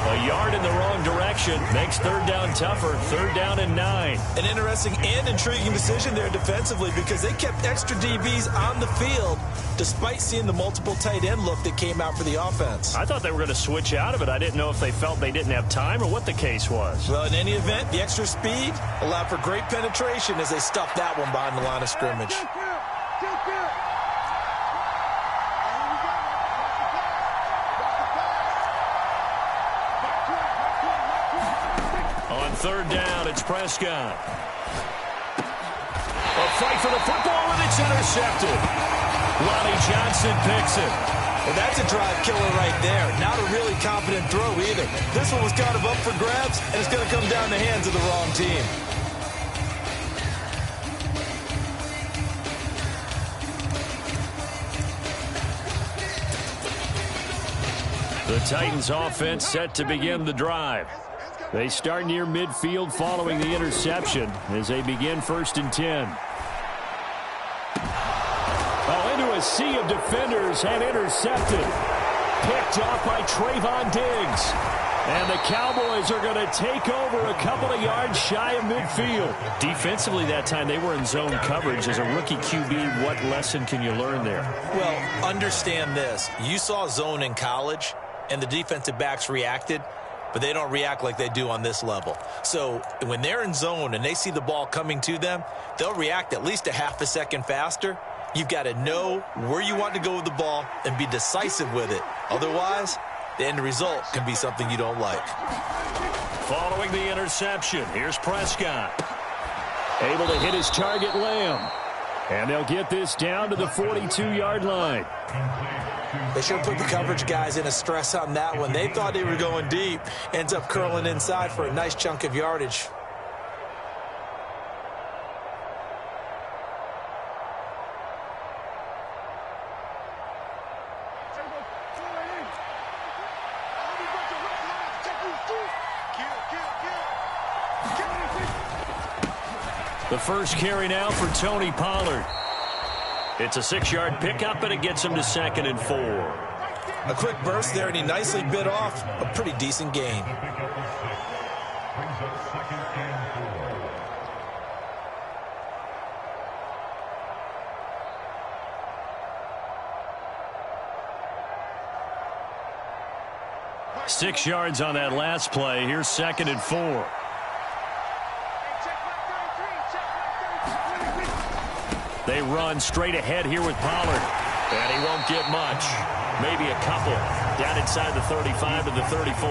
A yard in the wrong direction makes 3rd down tougher. 3rd down and 9. An interesting and intriguing decision there defensively because they kept extra DBs on the field despite seeing the multiple tight end look that came out for the offense. I thought they were going to switch out of it. I didn't know if they felt they didn't have time or what the case was. Well, in any event, the extra speed allowed for great penetration as they stuffed that one behind the line of scrimmage. On 3rd down, it's Prescott. A fight for the football, and it's intercepted. Ronnie Johnson picks it. Well, that's a drive killer right there. Not a really confident throw either. This one was kind of up for grabs, and it's going to come down the hands of the wrong team. The Titans offense set to begin the drive. They start near midfield following the interception as they begin 1st and 10. Oh, into a sea of defenders and intercepted. Picked off by Trayvon Diggs. And the Cowboys are going to take over a couple of yards shy of midfield. Defensively that time, they were in zone coverage. As a rookie QB, what lesson can you learn there? Well, understand this. You saw zone in college, and the defensive backs reacted, but they don't react like they do on this level. So when they're in zone and they see the ball coming to them, they'll react at least a half a second faster. You've got to know where you want to go with the ball and be decisive with it. Otherwise, the end result can be something you don't like. Following the interception, here's Prescott. Able to hit his target, Lamb. And they'll get this down to the 42-yard line. They should have put the coverage guys in a stress on that one. They thought they were going deep. Ends up curling inside for a nice chunk of yardage. The first carry now for Tony Pollard. It's a 6-yard pickup, and it gets him to 2nd and 4. A quick burst there, and he nicely bit off a pretty decent gain. Six yards on that last play. Here's 2nd and 4. They run straight ahead here with Pollard. And he won't get much. Maybe a couple. Down inside the 35 to the 34.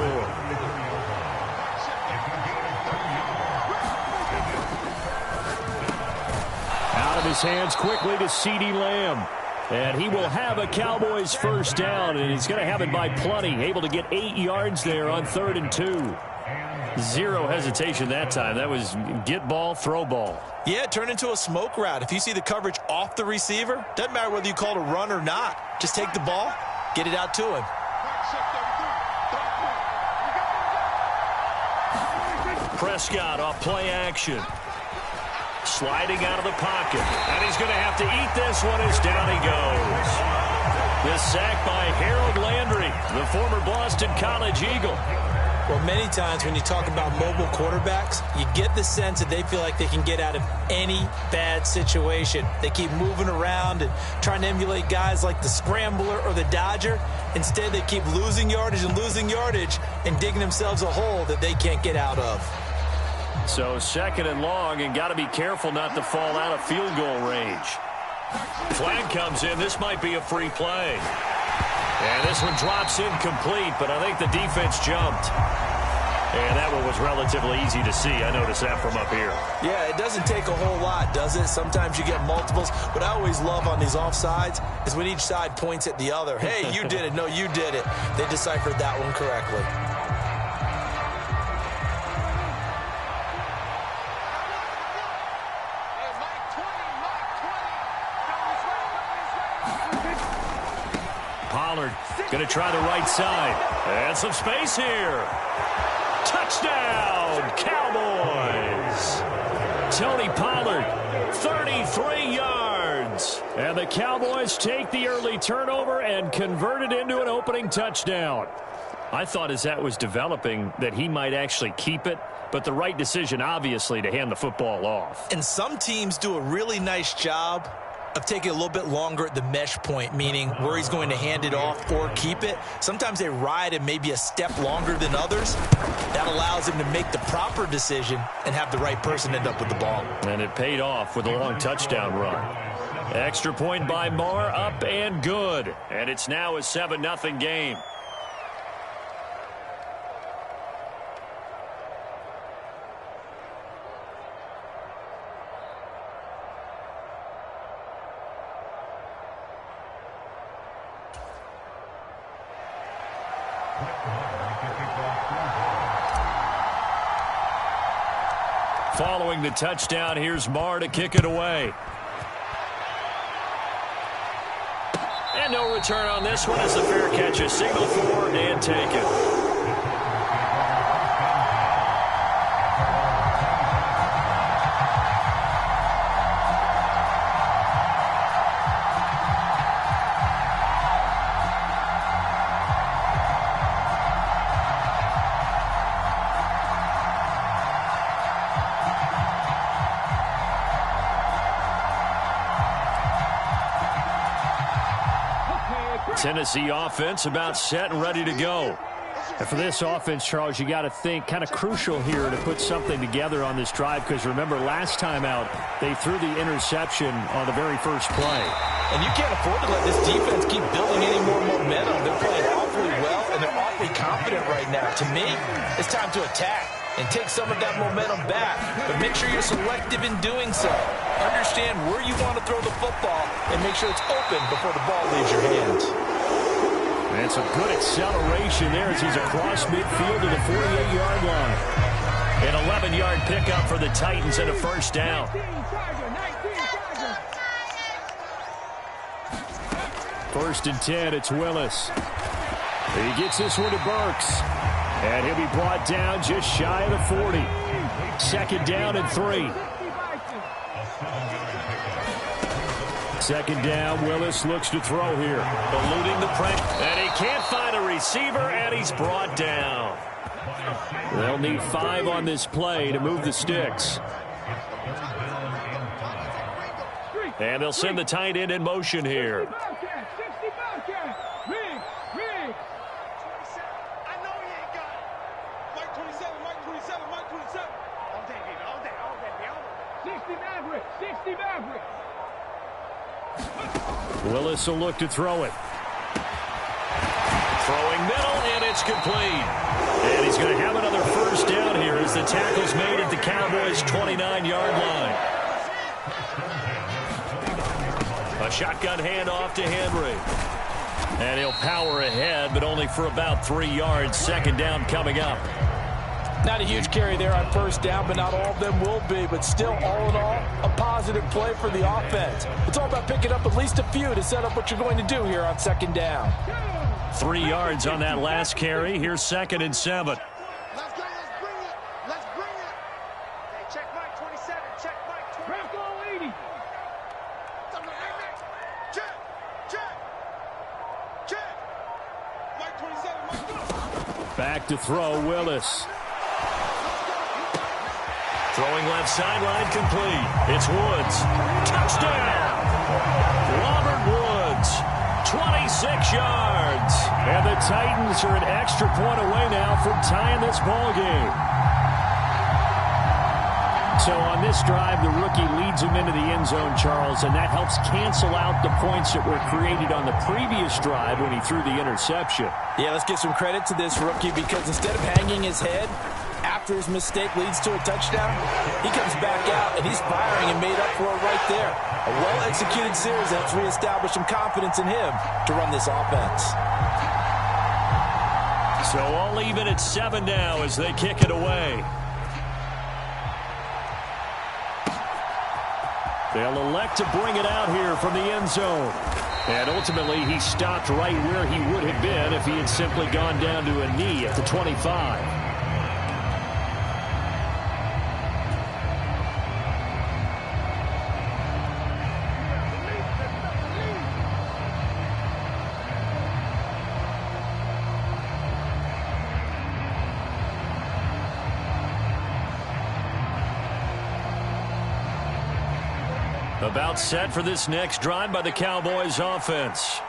Out of his hands quickly to CeeDee Lamb. And he will have a Cowboys 1st down. And he's going to have it by plenty. Able to get 8 yards there on 3rd and 2. Zero hesitation that time. That was get ball, throw ball. Yeah, it turned into a smoke route. If you see the coverage off the receiver, doesn't matter whether you call it a run or not. Just take the ball, get it out to him. Prescott off play action. Sliding out of the pocket. And he's going to have to eat this one as down he goes. The sack by Harold Landry, the former Boston College Eagle. Well, many times when you talk about mobile quarterbacks, you get the sense that they feel like they can get out of any bad situation. They keep moving around and trying to emulate guys like the Scrambler or the Dodger. Instead, they keep losing yardage and digging themselves a hole that they can't get out of. So 2nd and long, and got to be careful not to fall out of field goal range. Flag comes in. This might be a free play. And this one drops incomplete, but I think the defense jumped. And that one was relatively easy to see. I noticed that from up here. Yeah, it doesn't take a whole lot, does it? Sometimes you get multiples. What I always love on these offsides is when each side points at the other. Hey, you did it. No, you did it. They deciphered that one correctly. Pollard going to try the right side. And some space here. Touchdown, Cowboys. Tony Pollard, 33 yards. And the Cowboys take the early turnover and convert it into an opening touchdown. I thought as that was developing that he might actually keep it, but the right decision, obviously, to hand the football off. And some teams do a really nice job of taking a little bit longer at the mesh point, meaning where he's going to hand it off or keep it. Sometimes they ride him maybe a step longer than others. That allows him to make the proper decision and have the right person end up with the ball. And it paid off with a long touchdown run. Extra point by Marr, up and good. And it's now a 7-0 game. Following the touchdown, here's Marr to kick it away. And no return on this one as the fair catch is signaled for and taken. Tennessee offense about set and ready to go. And for this offense, Charles, you got to think kind of crucial here to put something together on this drive, because remember last time out they threw the interception on the very first play. And you can't afford to let this defense keep building any more momentum. They're playing awfully well and they're awfully confident right now. To me, it's time to attack and take some of that momentum back, but make sure you're selective in doing so. Understand where you want to throw the football and make sure it's open before the ball leaves your hands. And some good acceleration there as he's across midfield to the 48-yard line. An 11-yard pickup for the Titans and a first down. First and 10, it's Willis. He gets this one to Burks. And he'll be brought down just shy of the 40. 2nd down and 3. 2nd down, Willis looks to throw here. Eluding the pressure. And he can't find a receiver, and he's brought down. They'll need 5 on this play to move the sticks. And they'll send the tight end in motion here. Willis will look to throw it. Throwing middle, and it's complete. And he's going to have another first down here as the tackle's made at the Cowboys' 29-yard line. A shotgun handoff to Henry. And he'll power ahead, but only for about 3 yards. 2nd down coming up. Not a huge carry there on first down, but not all of them will be. But still, all in all, a positive play for the offense. It's all about picking up at least a few to set up what you're going to do here on 2nd down. 3 yards on that last carry. Here's 2nd and 7. Let's go. Let's bring it. Let's bring it. Hey, check Mike 27. Check Mike 20. Draft all 80. Check. Check. Check. Mike 27. Mike 20. Back to throw, Willis. Throwing left sideline, complete. It's Woods. Touchdown! Robert Woods, 26 yards. And the Titans are an extra point away now from tying this ball game. So on this drive, the rookie leads him into the end zone, Charles, and that helps cancel out the points that were created on the previous drive when he threw the interception. Yeah, let's give some credit to this rookie because instead of hanging his head after his mistake leads to a touchdown, he comes back out and he's firing and made up for it right there. A well-executed series helps reestablish some confidence in him to run this offense. So all even at 7 now as they kick it away. They'll elect to bring it out here from the end zone. And ultimately, he stopped right where he would have been if he had simply gone down to a knee at the 25. About set for this next drive by the Cowboys offense.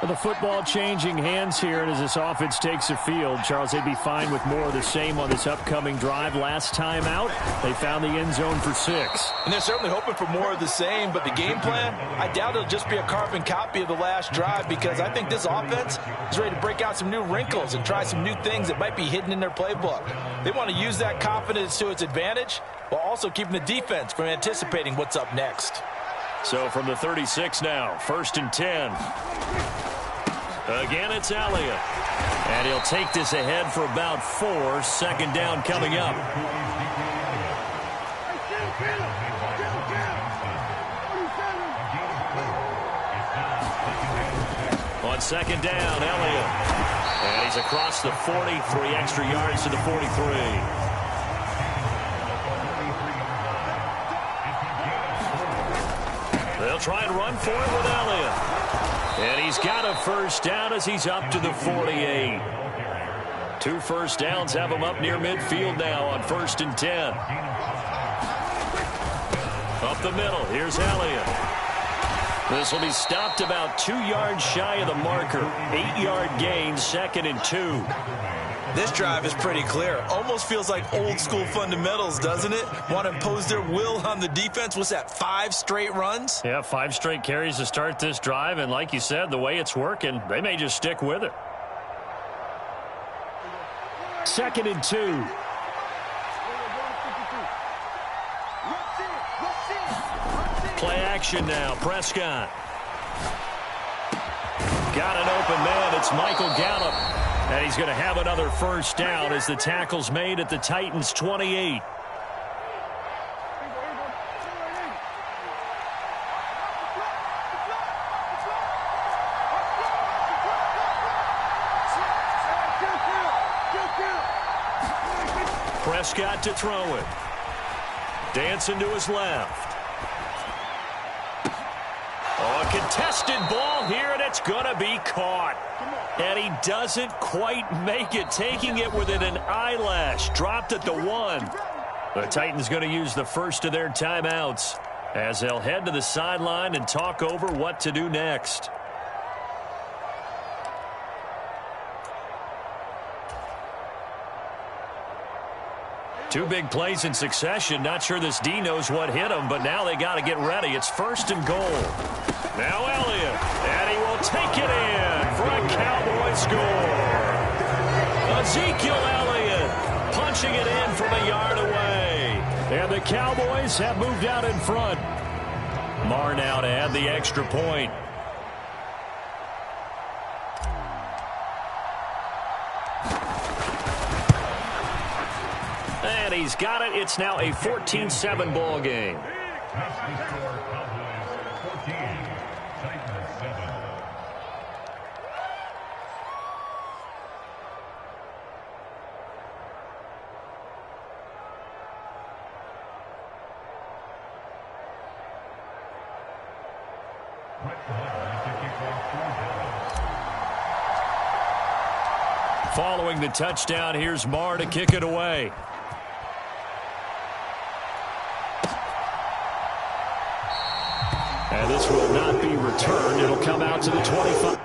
The football changing hands here, and as this offense takes the field, Charles, they'd be fine with more of the same on this upcoming drive. Last time out, they found the end zone for 6. And they're certainly hoping for more of the same, but the game plan, I doubt it'll just be a carbon copy of the last drive because I think this offense is ready to break out some new wrinkles and try some new things that might be hidden in their playbook. They want to use that confidence to its advantage while also keeping the defense from anticipating what's up next. So from the 36 now, 1st and 10. Again, it's Elliott. And he'll take this ahead for about 4. 2nd down coming up. On 2nd down, Elliott. And he's across the 40, 3 extra yards to the 43. They'll try and run for it with Elliott. And he's got a 1st down as he's up to the 48. 2 1st downs have him up near midfield now on 1st and 10. Up the middle, here's Elliott. This will be stopped about 2 yards shy of the marker. 8-yard gain, 2nd and 2. This drive is pretty clear. Almost feels like old school fundamentals, doesn't it? Want to impose their will on the defense. What's that, 5 straight runs? Yeah, 5 straight carries to start this drive. And like you said, the way it's working, they may just stick with it. 2nd and 2. Play action now. Prescott. Got an open man. It's Michael Gallup. And he's going to have another 1st down as the tackle's made at the Titans' 28. Prescott to throw it. Dancing to his left. Oh, a contested ball here, and it's going to be caught. And he doesn't quite make it, taking it within an eyelash. Dropped at the 1. The Titans going to use the first of their timeouts as they'll head to the sideline and talk over what to do next. Two big plays in succession. Not sure this D knows what hit him, but now they got to get ready. It's 1st and goal. Now Elliott, and he will take it in for a Cowboy score. Ezekiel Elliott punching it in from a yard away. And the Cowboys have moved out in front. Marr now to add the extra point. And he's got it. It's now a 14-7 ball game. Following the touchdown, here's Marr to kick it away. And this will not be returned. It'll come out to the 25.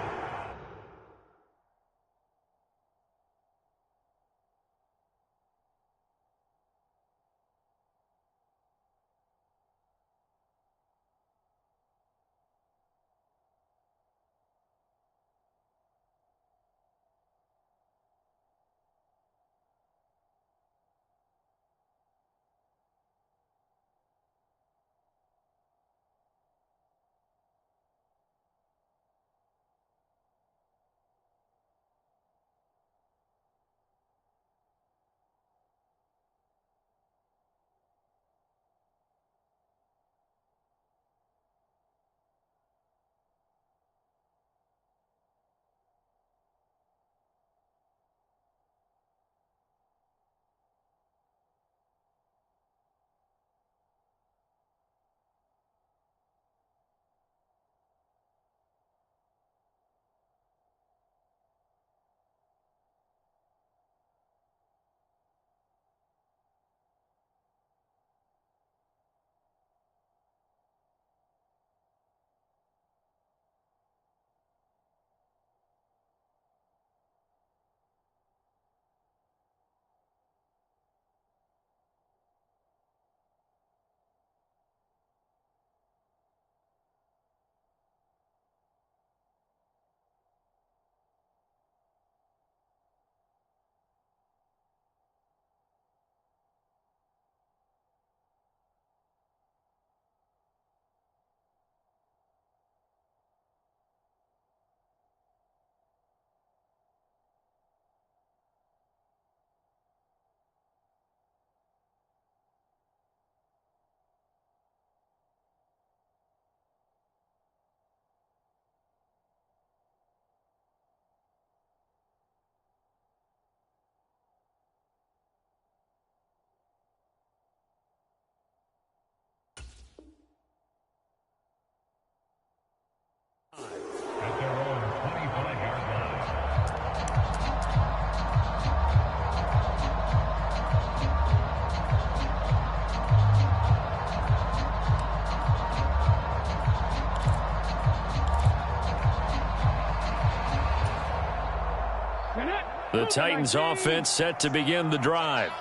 The Titans offense set to begin the drive.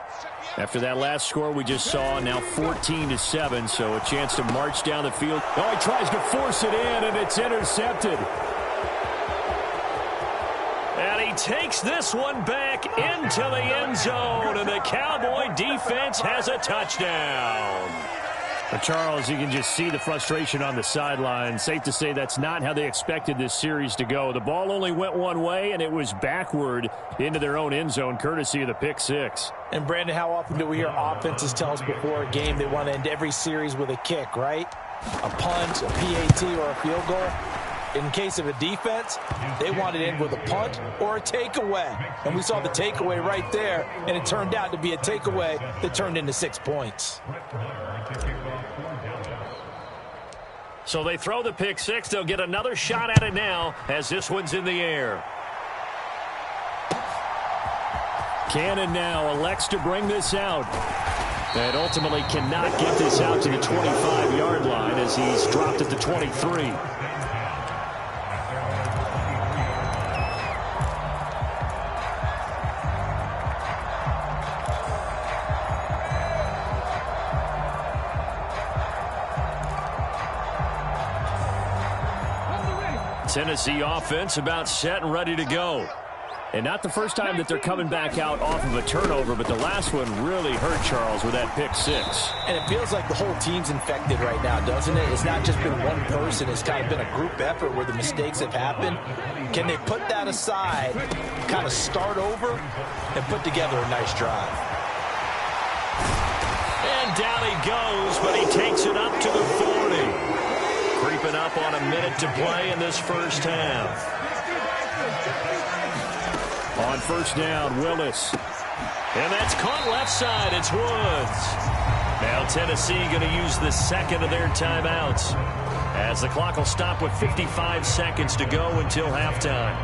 After that last score we just saw, now 14-7, so a chance to march down the field. Oh, he tries to force it in, and it's intercepted. And he takes this one back into the end zone, and the Cowboy defense has a touchdown. But Charles, you can just see the frustration on the sideline. Safe to say that's not how they expected this series to go. The ball only went one way, and it was backward into their own end zone, courtesy of the pick six. And, Brandon, how often do we hear offenses tell us before a game they want to end every series with a kick, right? A punt, a PAT, or a field goal. In case of a defense, they want to end with a punt or a takeaway. And we saw the takeaway right there, and it turned out to be a takeaway that turned into 6 points. So they throw the pick six. They'll get another shot at it now as this one's in the air. Cannon now elects to bring this out. And ultimately cannot get this out to the 25-yard line as he's dropped at the 23. Tennessee offense about set and ready to go. And not the first time that they're coming back out off of a turnover, but the last one really hurt Charles with that pick six. And it feels like the whole team's infected right now, doesn't it? It's not just been one person. It's kind of been a group effort where the mistakes have happened. Can they put that aside, kind of start over, and put together a nice drive? And down he goes, but he takes it up to the 40. Creeping up on a minute to play in this first half. On first down, Willis. And that's caught left side. It's Woods. Now Tennessee going to use the second of their timeouts as the clock will stop with 55 seconds to go until halftime.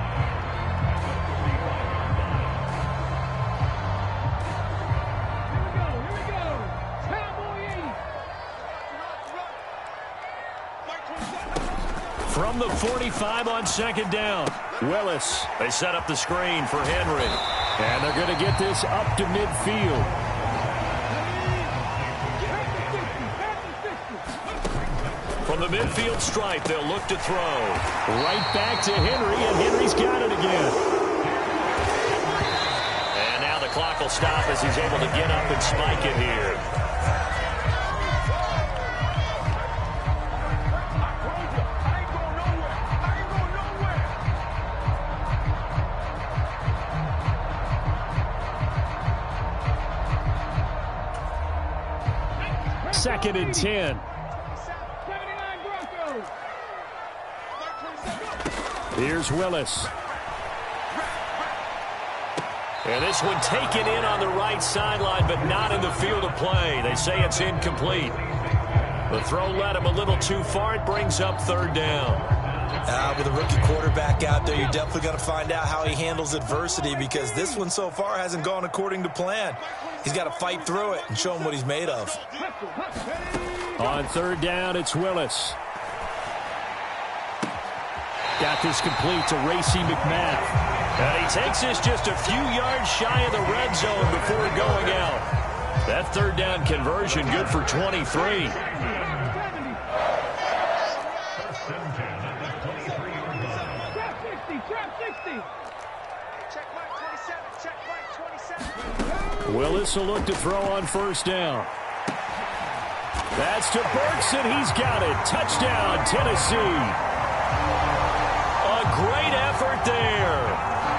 From the 45 on second down, Willis. They set up the screen for Henry. And they're going to get this up to midfield. From the midfield stripe, they'll look to throw. Right back to Henry, and Henry's got it again. And now the clock will stop as he's able to get up and spike it here. Second and 10. Here's Willis. And this one taken in on the right sideline, but not in the field of play. They say it's incomplete. The throw led him a little too far. It brings up third down. With a rookie quarterback out there, you're definitely going to find out how he handles adversity, because this one so far hasn't gone according to plan. He's got to fight through it and show him what he's made of. On third down, it's Willis. Got this complete to Racey McMath. And he takes this just a few yards shy of the red zone before going out. That third down conversion good for 23. Willis will look to throw on first down. That's to Burks, and he's got it. Touchdown, Tennessee. Great effort there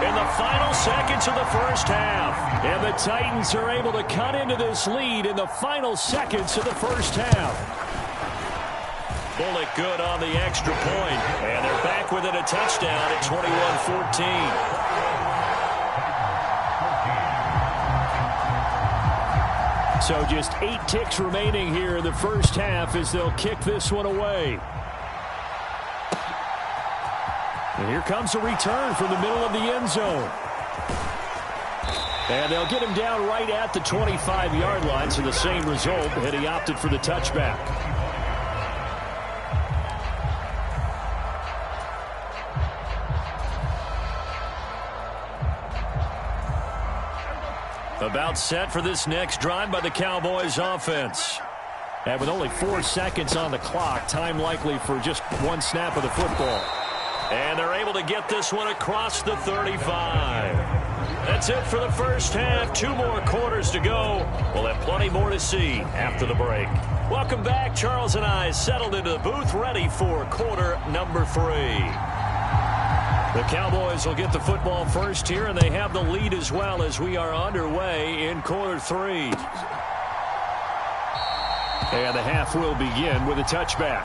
in the final seconds of the first half. And the Titans are able to cut into this lead in the final seconds of the first half. Bullock good on the extra point. And they're back within a touchdown at 21-14. So just 8 ticks remaining here in the first half as they'll kick this one away. And here comes a return from the middle of the end zone. And they'll get him down right at the 25-yard line, so the same result, and he opted for the touchback. About set for this next drive by the Cowboys offense. And with only 4 seconds on the clock, time likely for just one snap of the football. And they're able to get this one across the 35. That's it for the first half. 2 more quarters to go. We'll have plenty more to see after the break. Welcome back. Charles and I settled into the booth, ready for quarter number 3. The Cowboys will get the football first here, and they have the lead as well as we are underway in quarter 3. And the half will begin with a touchback.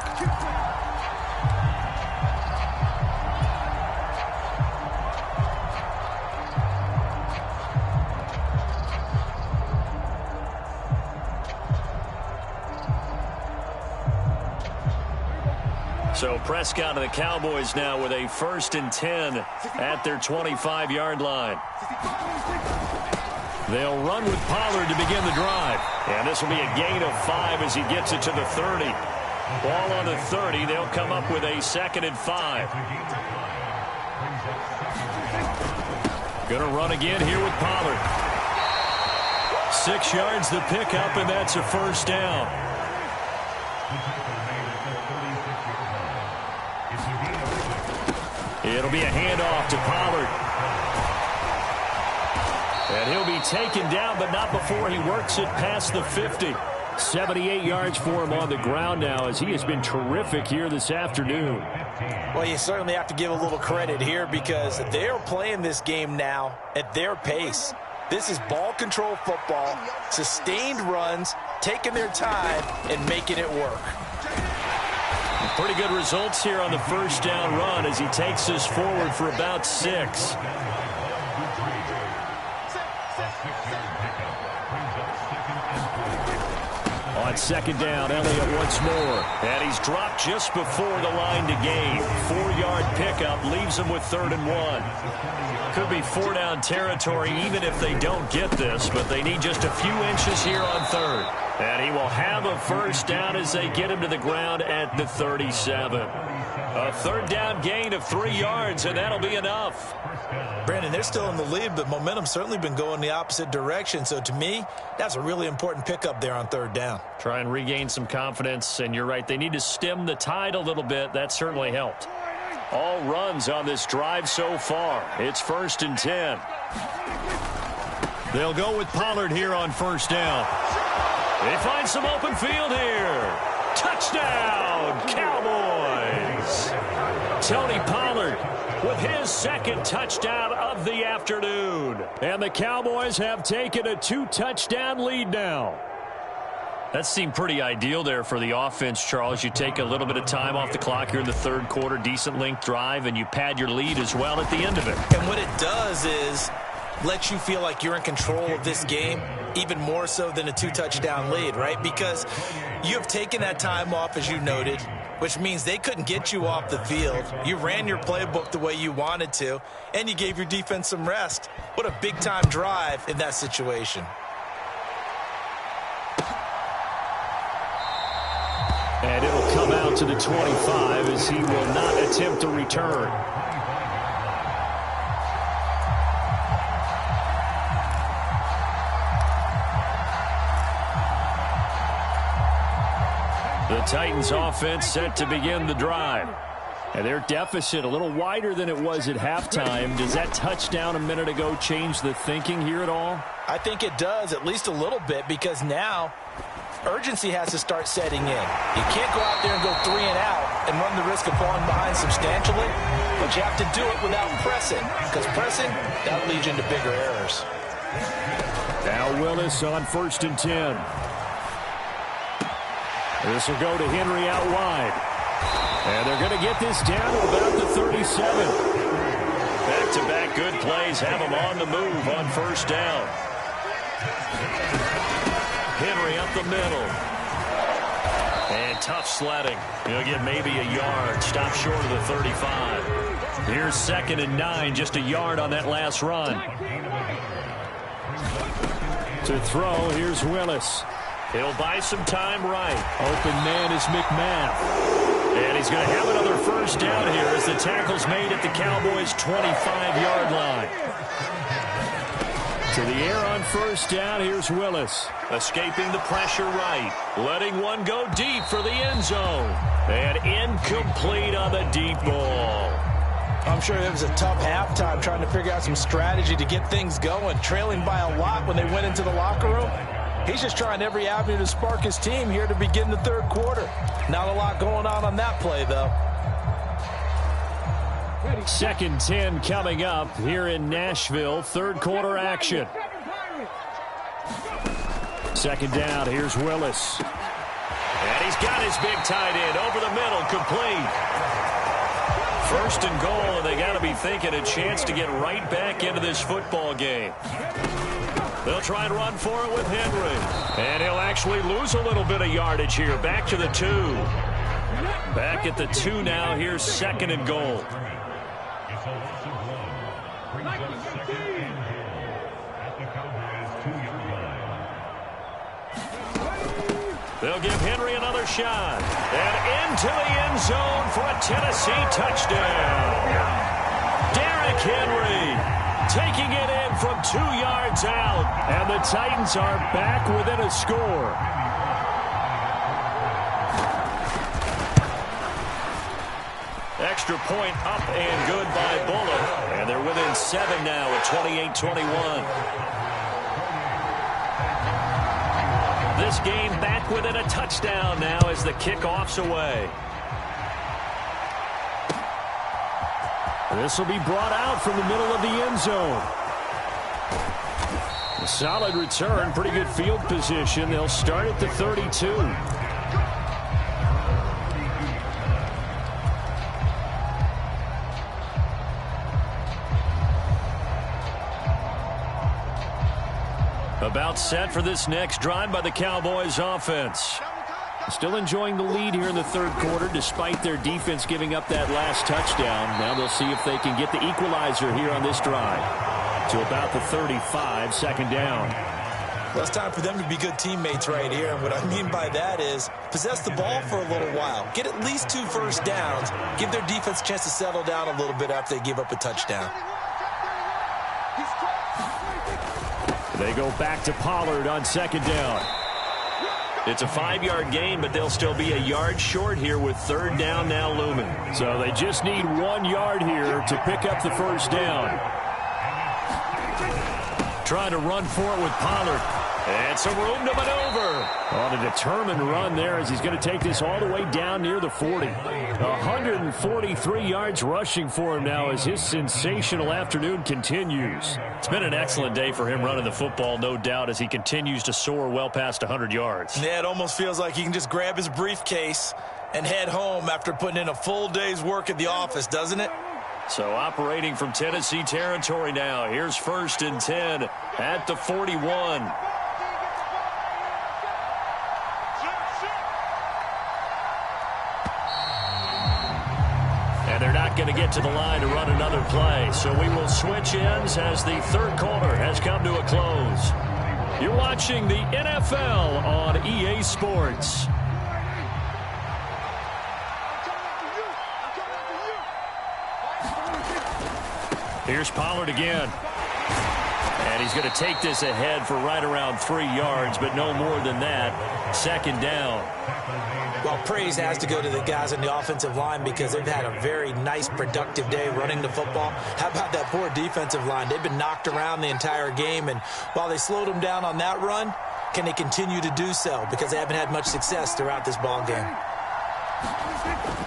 So Prescott and the Cowboys now with a 1st and 10 at their 25-yard line. They'll run with Pollard to begin the drive. And this will be a gain of 5 as he gets it to the 30. Ball on the 30. They'll come up with a 2nd and 5. Going to run again here with Pollard. 6 yards the pickup, and that's a first down. It'll be a handoff to Pollard. And he'll be taken down, but not before he works it past the 50. 78 yards for him on the ground now, as he has been terrific here this afternoon. Well, you certainly have to give a little credit here, because they're playing this game now at their pace. This is ball control football, sustained runs, taking their time, and making it work. Pretty good results here on the first down run as he takes this forward for about 6. On on second down. Elliott once more. And he's dropped just before the line to gain. 4-yard pickup leaves him with 3rd and 1. Could be 4-down territory even if they don't get this, but they need just a few inches here on 3rd. And he will have a 1st down as they get him to the ground at the 37. A 3rd down gain of 3 yards, and that'll be enough. Brandon, they're still in the lead, but momentum's certainly been going the opposite direction. So to me, that's a really important pickup there on 3rd down. Try and regain some confidence, and you're right. They need to stem the tide a little bit. That certainly helped. All runs on this drive so far. It's 1st and 10. They'll go with Pollard here on 1st down. They find some open field here. Touchdown, Cowboys. Tony Pollard with his 2nd touchdown of the afternoon. And the Cowboys have taken a 2-touchdown lead now. That seemed pretty ideal there for the offense, Charles. You take a little bit of time off the clock here in the 3rd quarter, decent length drive, and you pad your lead as well at the end of it. And what it does is let you feel like you're in control of this game, even more so than a 2-touchdown lead, right? Because you have taken that time off, as you noted, which means they couldn't get you off the field. You ran your playbook the way you wanted to, and you gave your defense some rest. What a big-time drive in that situation. And it'll come out to the 25 as he will not attempt a return. The Titans offense set to begin the drive. And their deficit a little wider than it was at halftime. Does that touchdown a minute ago change the thinking here at all? I think it does, at least a little bit, because now urgency has to start setting in. You can't go out there and go 3 and out and run the risk of falling behind substantially, but you have to do it without pressing, because pressing, that leads you into bigger errors. Now Willis on 1st and 10. This will go to Henry out wide. And they're going to get this down to about the 37. Back-to-back good plays have them on the move on 1st down. Henry up the middle. And tough sledding. He'll get maybe a yard. Stop short of the 35. Here's 2nd and 9. Just a yard on that last run. To throw, here's Willis. He'll buy some time right. Open man is McMath. And he's going to have another 1st down here as the tackle's made at the Cowboys' 25-yard line. To the air on 1st down, here's Willis. Escaping the pressure right. Letting one go deep for the end zone. And incomplete on the deep ball. I'm sure it was a tough halftime trying to figure out some strategy to get things going. Trailing by a lot when they went into the locker room. He's just trying every avenue to spark his team here to begin the 3rd quarter. Not a lot going on that play, though. 2nd 10 coming up here in Nashville. 3rd quarter action. 2nd down, here's Willis. And he's got his big tight end over the middle, complete. 1st and goal, and they got to be thinking a chance to get right back into this football game. They'll try and run for it with Henry. And he'll actually lose a little bit of yardage here. Back to the 2. Back at the 2 now. Here's 2nd and goal. They'll give Henry another shot. And into the end zone for a Tennessee touchdown. Derrick Henry taking it in from 2 yards out. And the Titans are back within a score. Extra point up and good by Bullock. And they're within 7 now at 28-21. This game back within a touchdown now as the kickoff's away. This will be brought out from the middle of the end zone. A solid return, pretty good field position. They'll start at the 32. About set for this next drive by the Cowboys offense. Still enjoying the lead here in the third quarter despite their defense giving up that last touchdown. Now they'll see if they can get the equalizer here on this drive. To about the 35, second down. Well, it's time for them to be good teammates right here. And what I mean by that is possess the ball for a little while. Get at least 2 first downs. Give their defense a chance to settle down a little bit after they give up a touchdown. They go back to Pollard on second down. It's a 5-yard gain, but they'll still be a yard short here with third down now looming. So they just need 1 yard here to pick up the first down. Trying to run for it with Pollard. And some room to maneuver. On a determined run there as he's going to take this all the way down near the 40. 143 yards rushing for him now as his sensational afternoon continues. It's been an excellent day for him running the football, no doubt, as he continues to soar well past 100 yards. Yeah, it almost feels like he can just grab his briefcase and head home after putting in a full day's work at the office, doesn't it? So operating from Tennessee territory now. Here's 1st and 10 at the 41. And they're not going to get to the line to run another play. So we will switch ends as the third quarter has come to a close. You're watching the NFL on EA Sports. Here's Pollard again. And he's going to take this ahead for right around 3 yards, but no more than that. Second down. Well, praise has to go to the guys on the offensive line because they've had a very nice, productive day running the football. How about that poor defensive line? They've been knocked around the entire game, and while they slowed them down on that run, can they continue to do so? Because they haven't had much success throughout this ball game.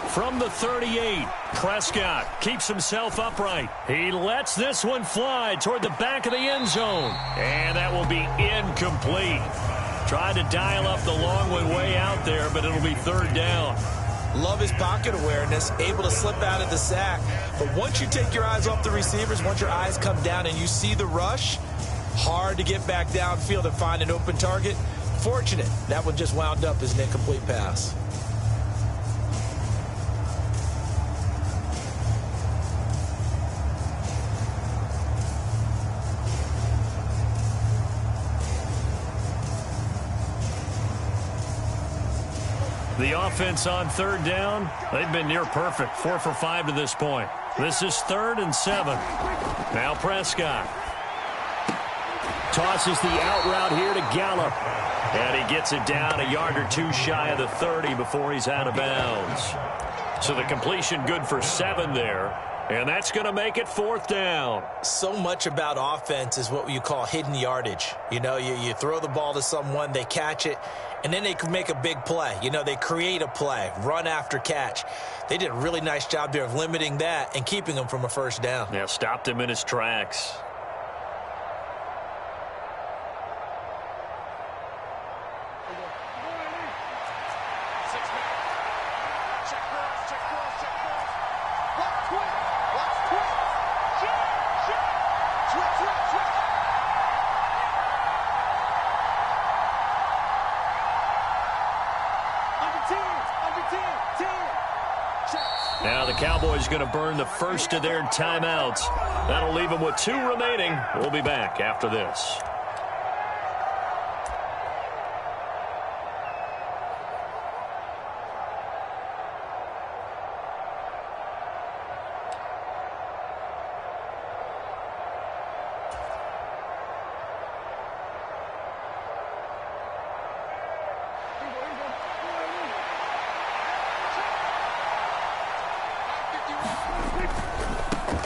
From the 38, Prescott keeps himself upright. He lets this one fly toward the back of the end zone. And that will be incomplete. Tried to dial up the long one way out there, but it'll be third down. Love his pocket awareness, able to slip out of the sack. But once you take your eyes off the receivers, once your eyes come down and you see the rush, hard to get back downfield and find an open target. Fortunate, that one just wound up as an incomplete pass. The offense on third down, they've been near perfect. 4 for 5 to this point. This is 3rd and 7. Now Prescott. Tosses the out route here to Gallup. And he gets it down a yard or 2 shy of the 30 before he's out of bounds. So the completion good for 7 there. And that's going to make it 4th down. So much about offense is what you call hidden yardage. You know, you throw the ball to someone, they catch it, and then they can make a big play. You know, they create a play, run after catch. They did a really nice job there of limiting that and keeping him from a first down. Yeah, stopped him in his tracks. Now the Cowboys going to burn the first of their timeouts. That'll leave them with 2 remaining. We'll be back after this.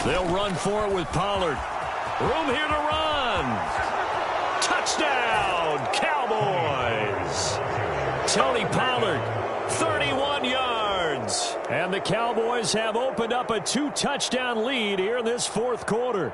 They'll run for it with Pollard. Room here to run. Touchdown, Cowboys. Tony Pollard, 31 yards. And the Cowboys have opened up a 2-touchdown lead here in this 4th quarter.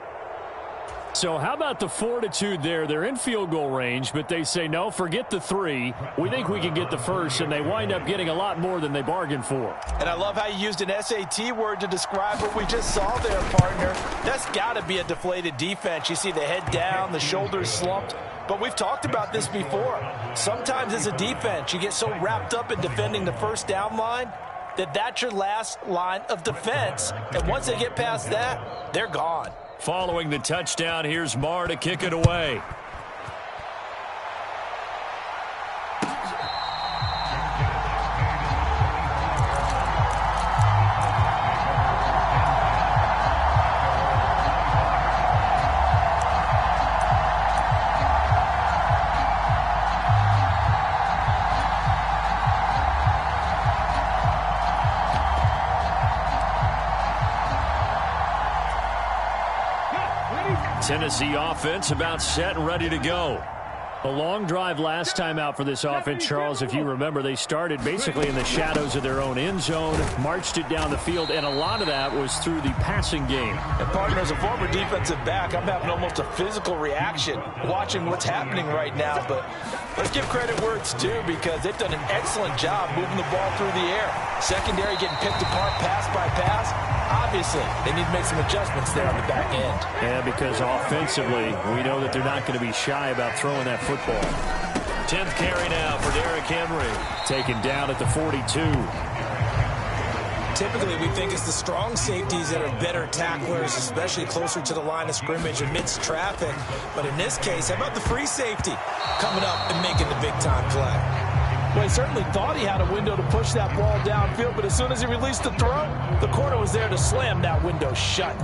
So how about the fortitude there? They're in field goal range, but they say, no, forget the 3. We think we can get the first, and they wind up getting a lot more than they bargained for. And I love how you used an SAT word to describe what we just saw there, partner. That's got to be a deflated defense. You see the head down, the shoulders slumped. But we've talked about this before. Sometimes as a defense, you get so wrapped up in defending the first down line that that's your last line of defense. And once they get past that, they're gone. Following the touchdown, here's Marr to kick it away. Tennessee offense about set and ready to go. A long drive last time out for this offense, Charles. If you remember, they started basically in the shadows of their own end zone, marched it down the field, and a lot of that was through the passing game. And partner, as a former defensive back, I'm having almost a physical reaction watching what's happening right now. But let's give credit where it's due, because they've done an excellent job moving the ball through the air. Secondary getting picked apart pass by pass. Obviously, they need to make some adjustments there on the back end. Yeah, because offensively, we know that they're not going to be shy about throwing that football. 10th carry now for Derrick Henry. Taken down at the 42. Typically, we think it's the strong safeties that are better tacklers, especially closer to the line of scrimmage amidst traffic. But in this case, how about the free safety coming up and making the big-time play? Well, he certainly thought he had a window to push that ball downfield, but as soon as he released the throw, the corner was there to slam that window shut.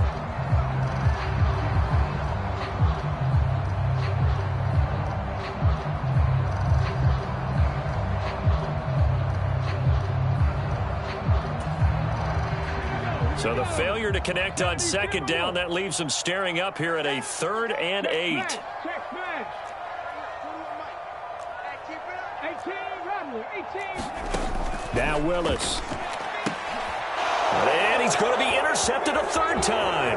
So the failure to connect on second down, that leaves them staring up here at a 3rd and 8. Now Willis. And he's going to be intercepted a 3rd time.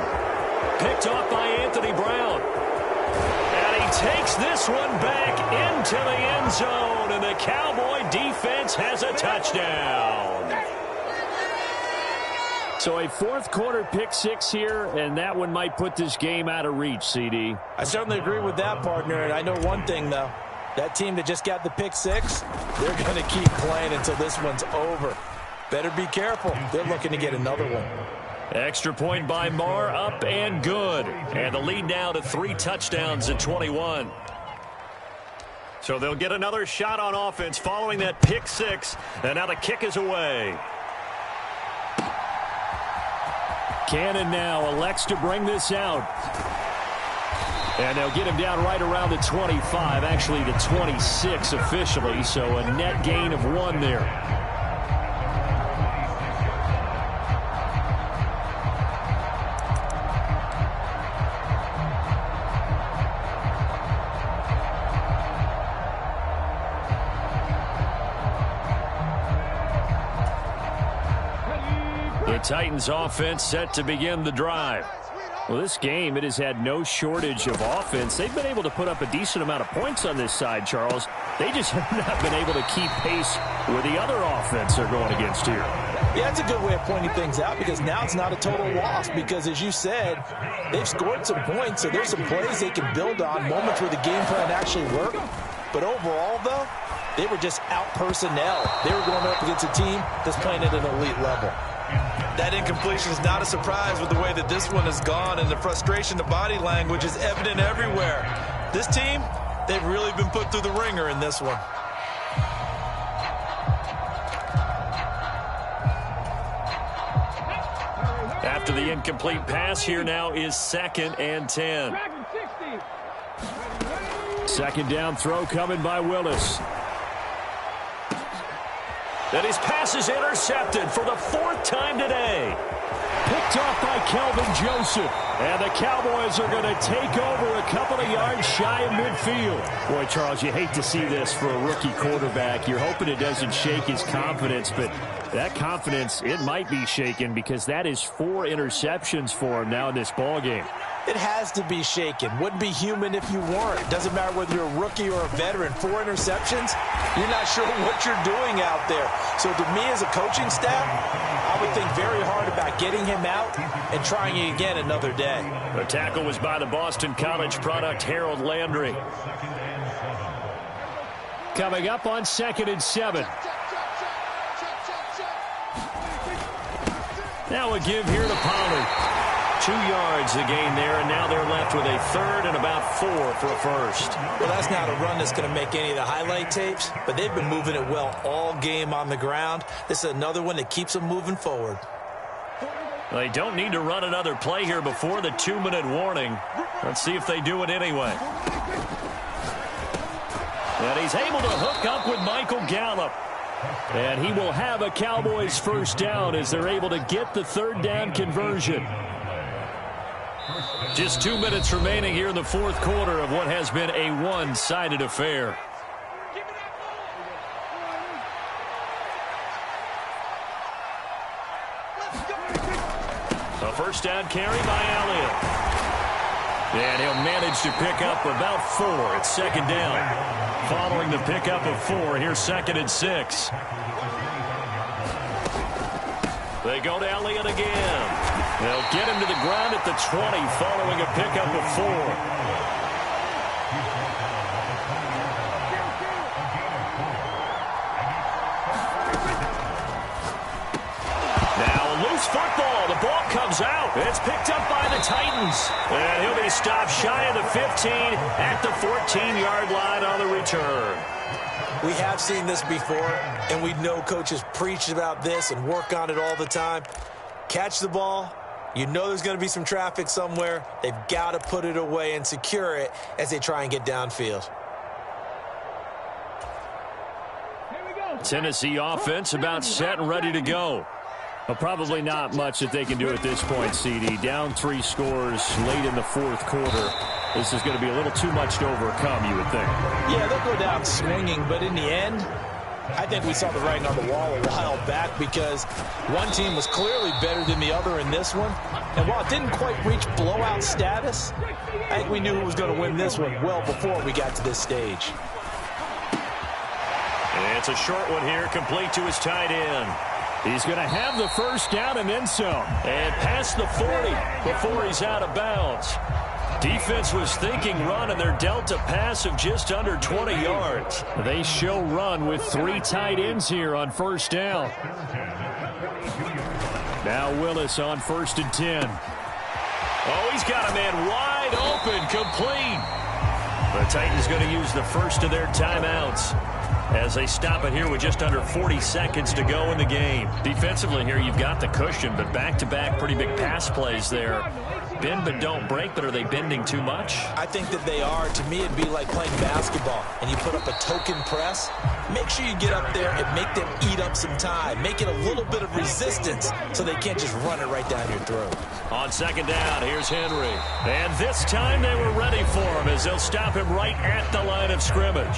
Picked off by Anthony Brown. And he takes this one back into the end zone. And the Cowboy defense has a touchdown. So a 4th quarter pick 6 here, and that one might put this game out of reach, CD. I certainly agree with that, partner. And I know one thing, though. That team that just got the pick 6, they're going to keep playing until this one's over. Better be careful. They're looking to get another one. Extra point by Marr, up and good. And the lead now to 3 touchdowns at 21. So they'll get another shot on offense following that pick 6. And now the kick is away. Cannon now elects to bring this out. And they'll get him down right around the 25, actually the 26 officially, so a net gain of 1 there. The Titans offense set to begin the drive. Well, this game, it has had no shortage of offense. They've been able to put up a decent amount of points on this side, Charles. They just have not been able to keep pace with the other offense they're going against here. Yeah, that's a good way of pointing things out, because now it's not a total loss, because as you said, they've scored some points, so there's some plays they can build on, moments where the game plan actually worked. But overall, though, they were just out personnel. They were going up against a team that's playing at an elite level. That incompletion is not a surprise with the way that this one has gone, and the frustration, the body language is evident everywhere. This team, they've really been put through the ringer in this one. After the incomplete pass, here now is 2nd and 10. 2nd down throw coming by Willis. And his pass is intercepted for the 4th time today. Picked off by Kelvin Joseph. And the Cowboys are going to take over a couple of yards shy of midfield. Boy, Charles, you hate to see this for a rookie quarterback. You're hoping it doesn't shake his confidence, but that confidence, it might be shaken, because that is 4 interceptions for him now in this ballgame. It has to be shaken. Wouldn't be human if you weren't. Doesn't matter whether you're a rookie or a veteran. 4 interceptions, you're not sure what you're doing out there. So to me as a coaching staff, I would think very hard about getting him out and trying it again another day. The tackle was by the Boston College product, Harold Landry. coming up on 2nd and 7. Now a give here to Pollard. 2 yards the gain there, and now they're left with a 3rd and about 4 for a first. Well, that's not a run that's going to make any of the highlight tapes, but they've been moving it well all game on the ground. This is another one that keeps them moving forward. They don't need to run another play here before the 2-minute warning. Let's see if they do it anyway. And he's able to hook up with Michael Gallup. And he will have a Cowboys first down as they're able to get the 3rd down conversion. Just 2 minutes remaining here in the 4th quarter of what has been a one-sided affair. A first down carry by Elliott. And he'll manage to pick up about 4. It's 2nd down. Following the pickup of 4, here's 2nd and 6. They go to Elliott again. They'll get him to the ground at the 20 following a pickup of 4. Football. The ball comes out. It's picked up by the Titans. And he'll be stopped shy of the 15 at the 14-yard line on the return. We have seen this before, and we know coaches preach about this and work on it all the time. Catch the ball. You know there's going to be some traffic somewhere. They've got to put it away and secure it as they try and get downfield. Tennessee offense about set and ready to go. Well, probably not much that they can do at this point, CD. Down 3 scores late in the 4th quarter. This is going to be a little too much to overcome, you would think. Yeah, they'll go down swinging, but in the end, I think we saw the writing on the wall a while back because one team was clearly better than the other in this one. And while it didn't quite reach blowout status, I think we knew who was going to win this one well before we got to this stage. And it's a short one here, complete to his tight end. He's going to have the first down and then some. And past the 40 before he's out of bounds. Defense was thinking run, and they're dealt a pass of just under 20 yards. They show run with 3 tight ends here on first down. Now Willis on 1st and 10. Oh, he's got a man wide open, complete. The Titans going to use the first of their timeouts as they stop it here with just under 40 seconds to go in the game. Defensively here, you've got the cushion, but back-to-back pretty big pass plays there. Bend but don't break, but are they bending too much? I think that they are. To me, it'd be like playing basketball, and you put up a token press. Make sure you get up there and make them eat up some time. Make it a little bit of resistance so they can't just run it right down your throat. On 2nd down, here's Henry. And this time they were ready for him as they'll stop him right at the line of scrimmage.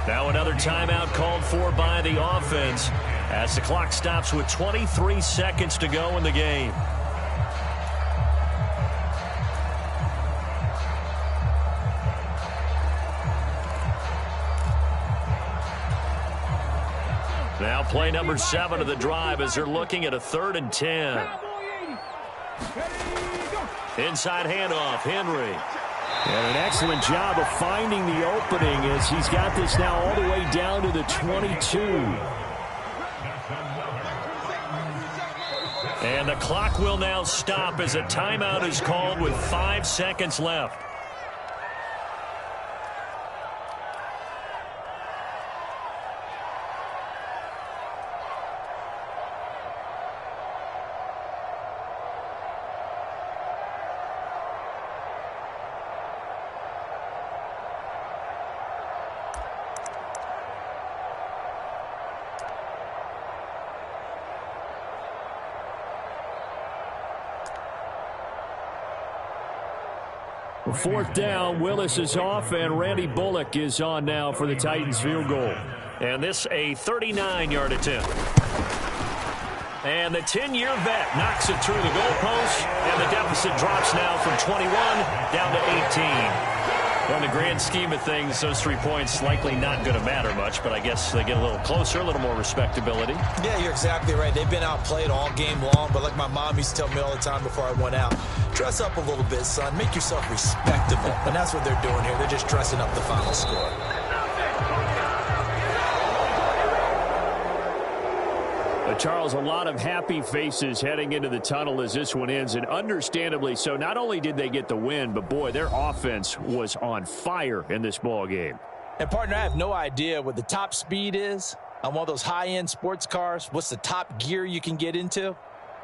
Now another timeout called for by the offense as the clock stops with 23 seconds to go in the game. Now play number 7 of the drive as they're looking at a 3rd and 10. Inside handoff, Henry. And an excellent job of finding the opening as he's got this now all the way down to the 22. And the clock will now stop as a timeout is called with 5 seconds left. Fourth down, Willis is off, and Randy Bullock is on now for the Titans field goal. And this a 39-yard attempt. And the 10-year vet knocks it through the goalpost, and the deficit drops now from 21 down to 18. Well, in the grand scheme of things, those 3 points likely not going to matter much, but I guess they get a little closer, a little more respectability. Yeah, you're exactly right. They've been outplayed all game long, but like my mom used to tell me all the time before I went out, dress up a little bit, son. Make yourself respectable. And that's what they're doing here. They're just dressing up the final score. Charles, a lot of happy faces heading into the tunnel as this one ends, and understandably so. Not only did they get the win, but, boy, their offense was on fire in this ball game. And, partner, I have no idea what the top speed is on one of those high-end sports cars. What's the top gear you can get into?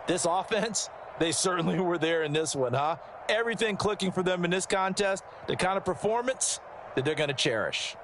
This offense, they certainly were there in this one, huh? Everything clicking for them in this contest, the kind of performance that they're going to cherish.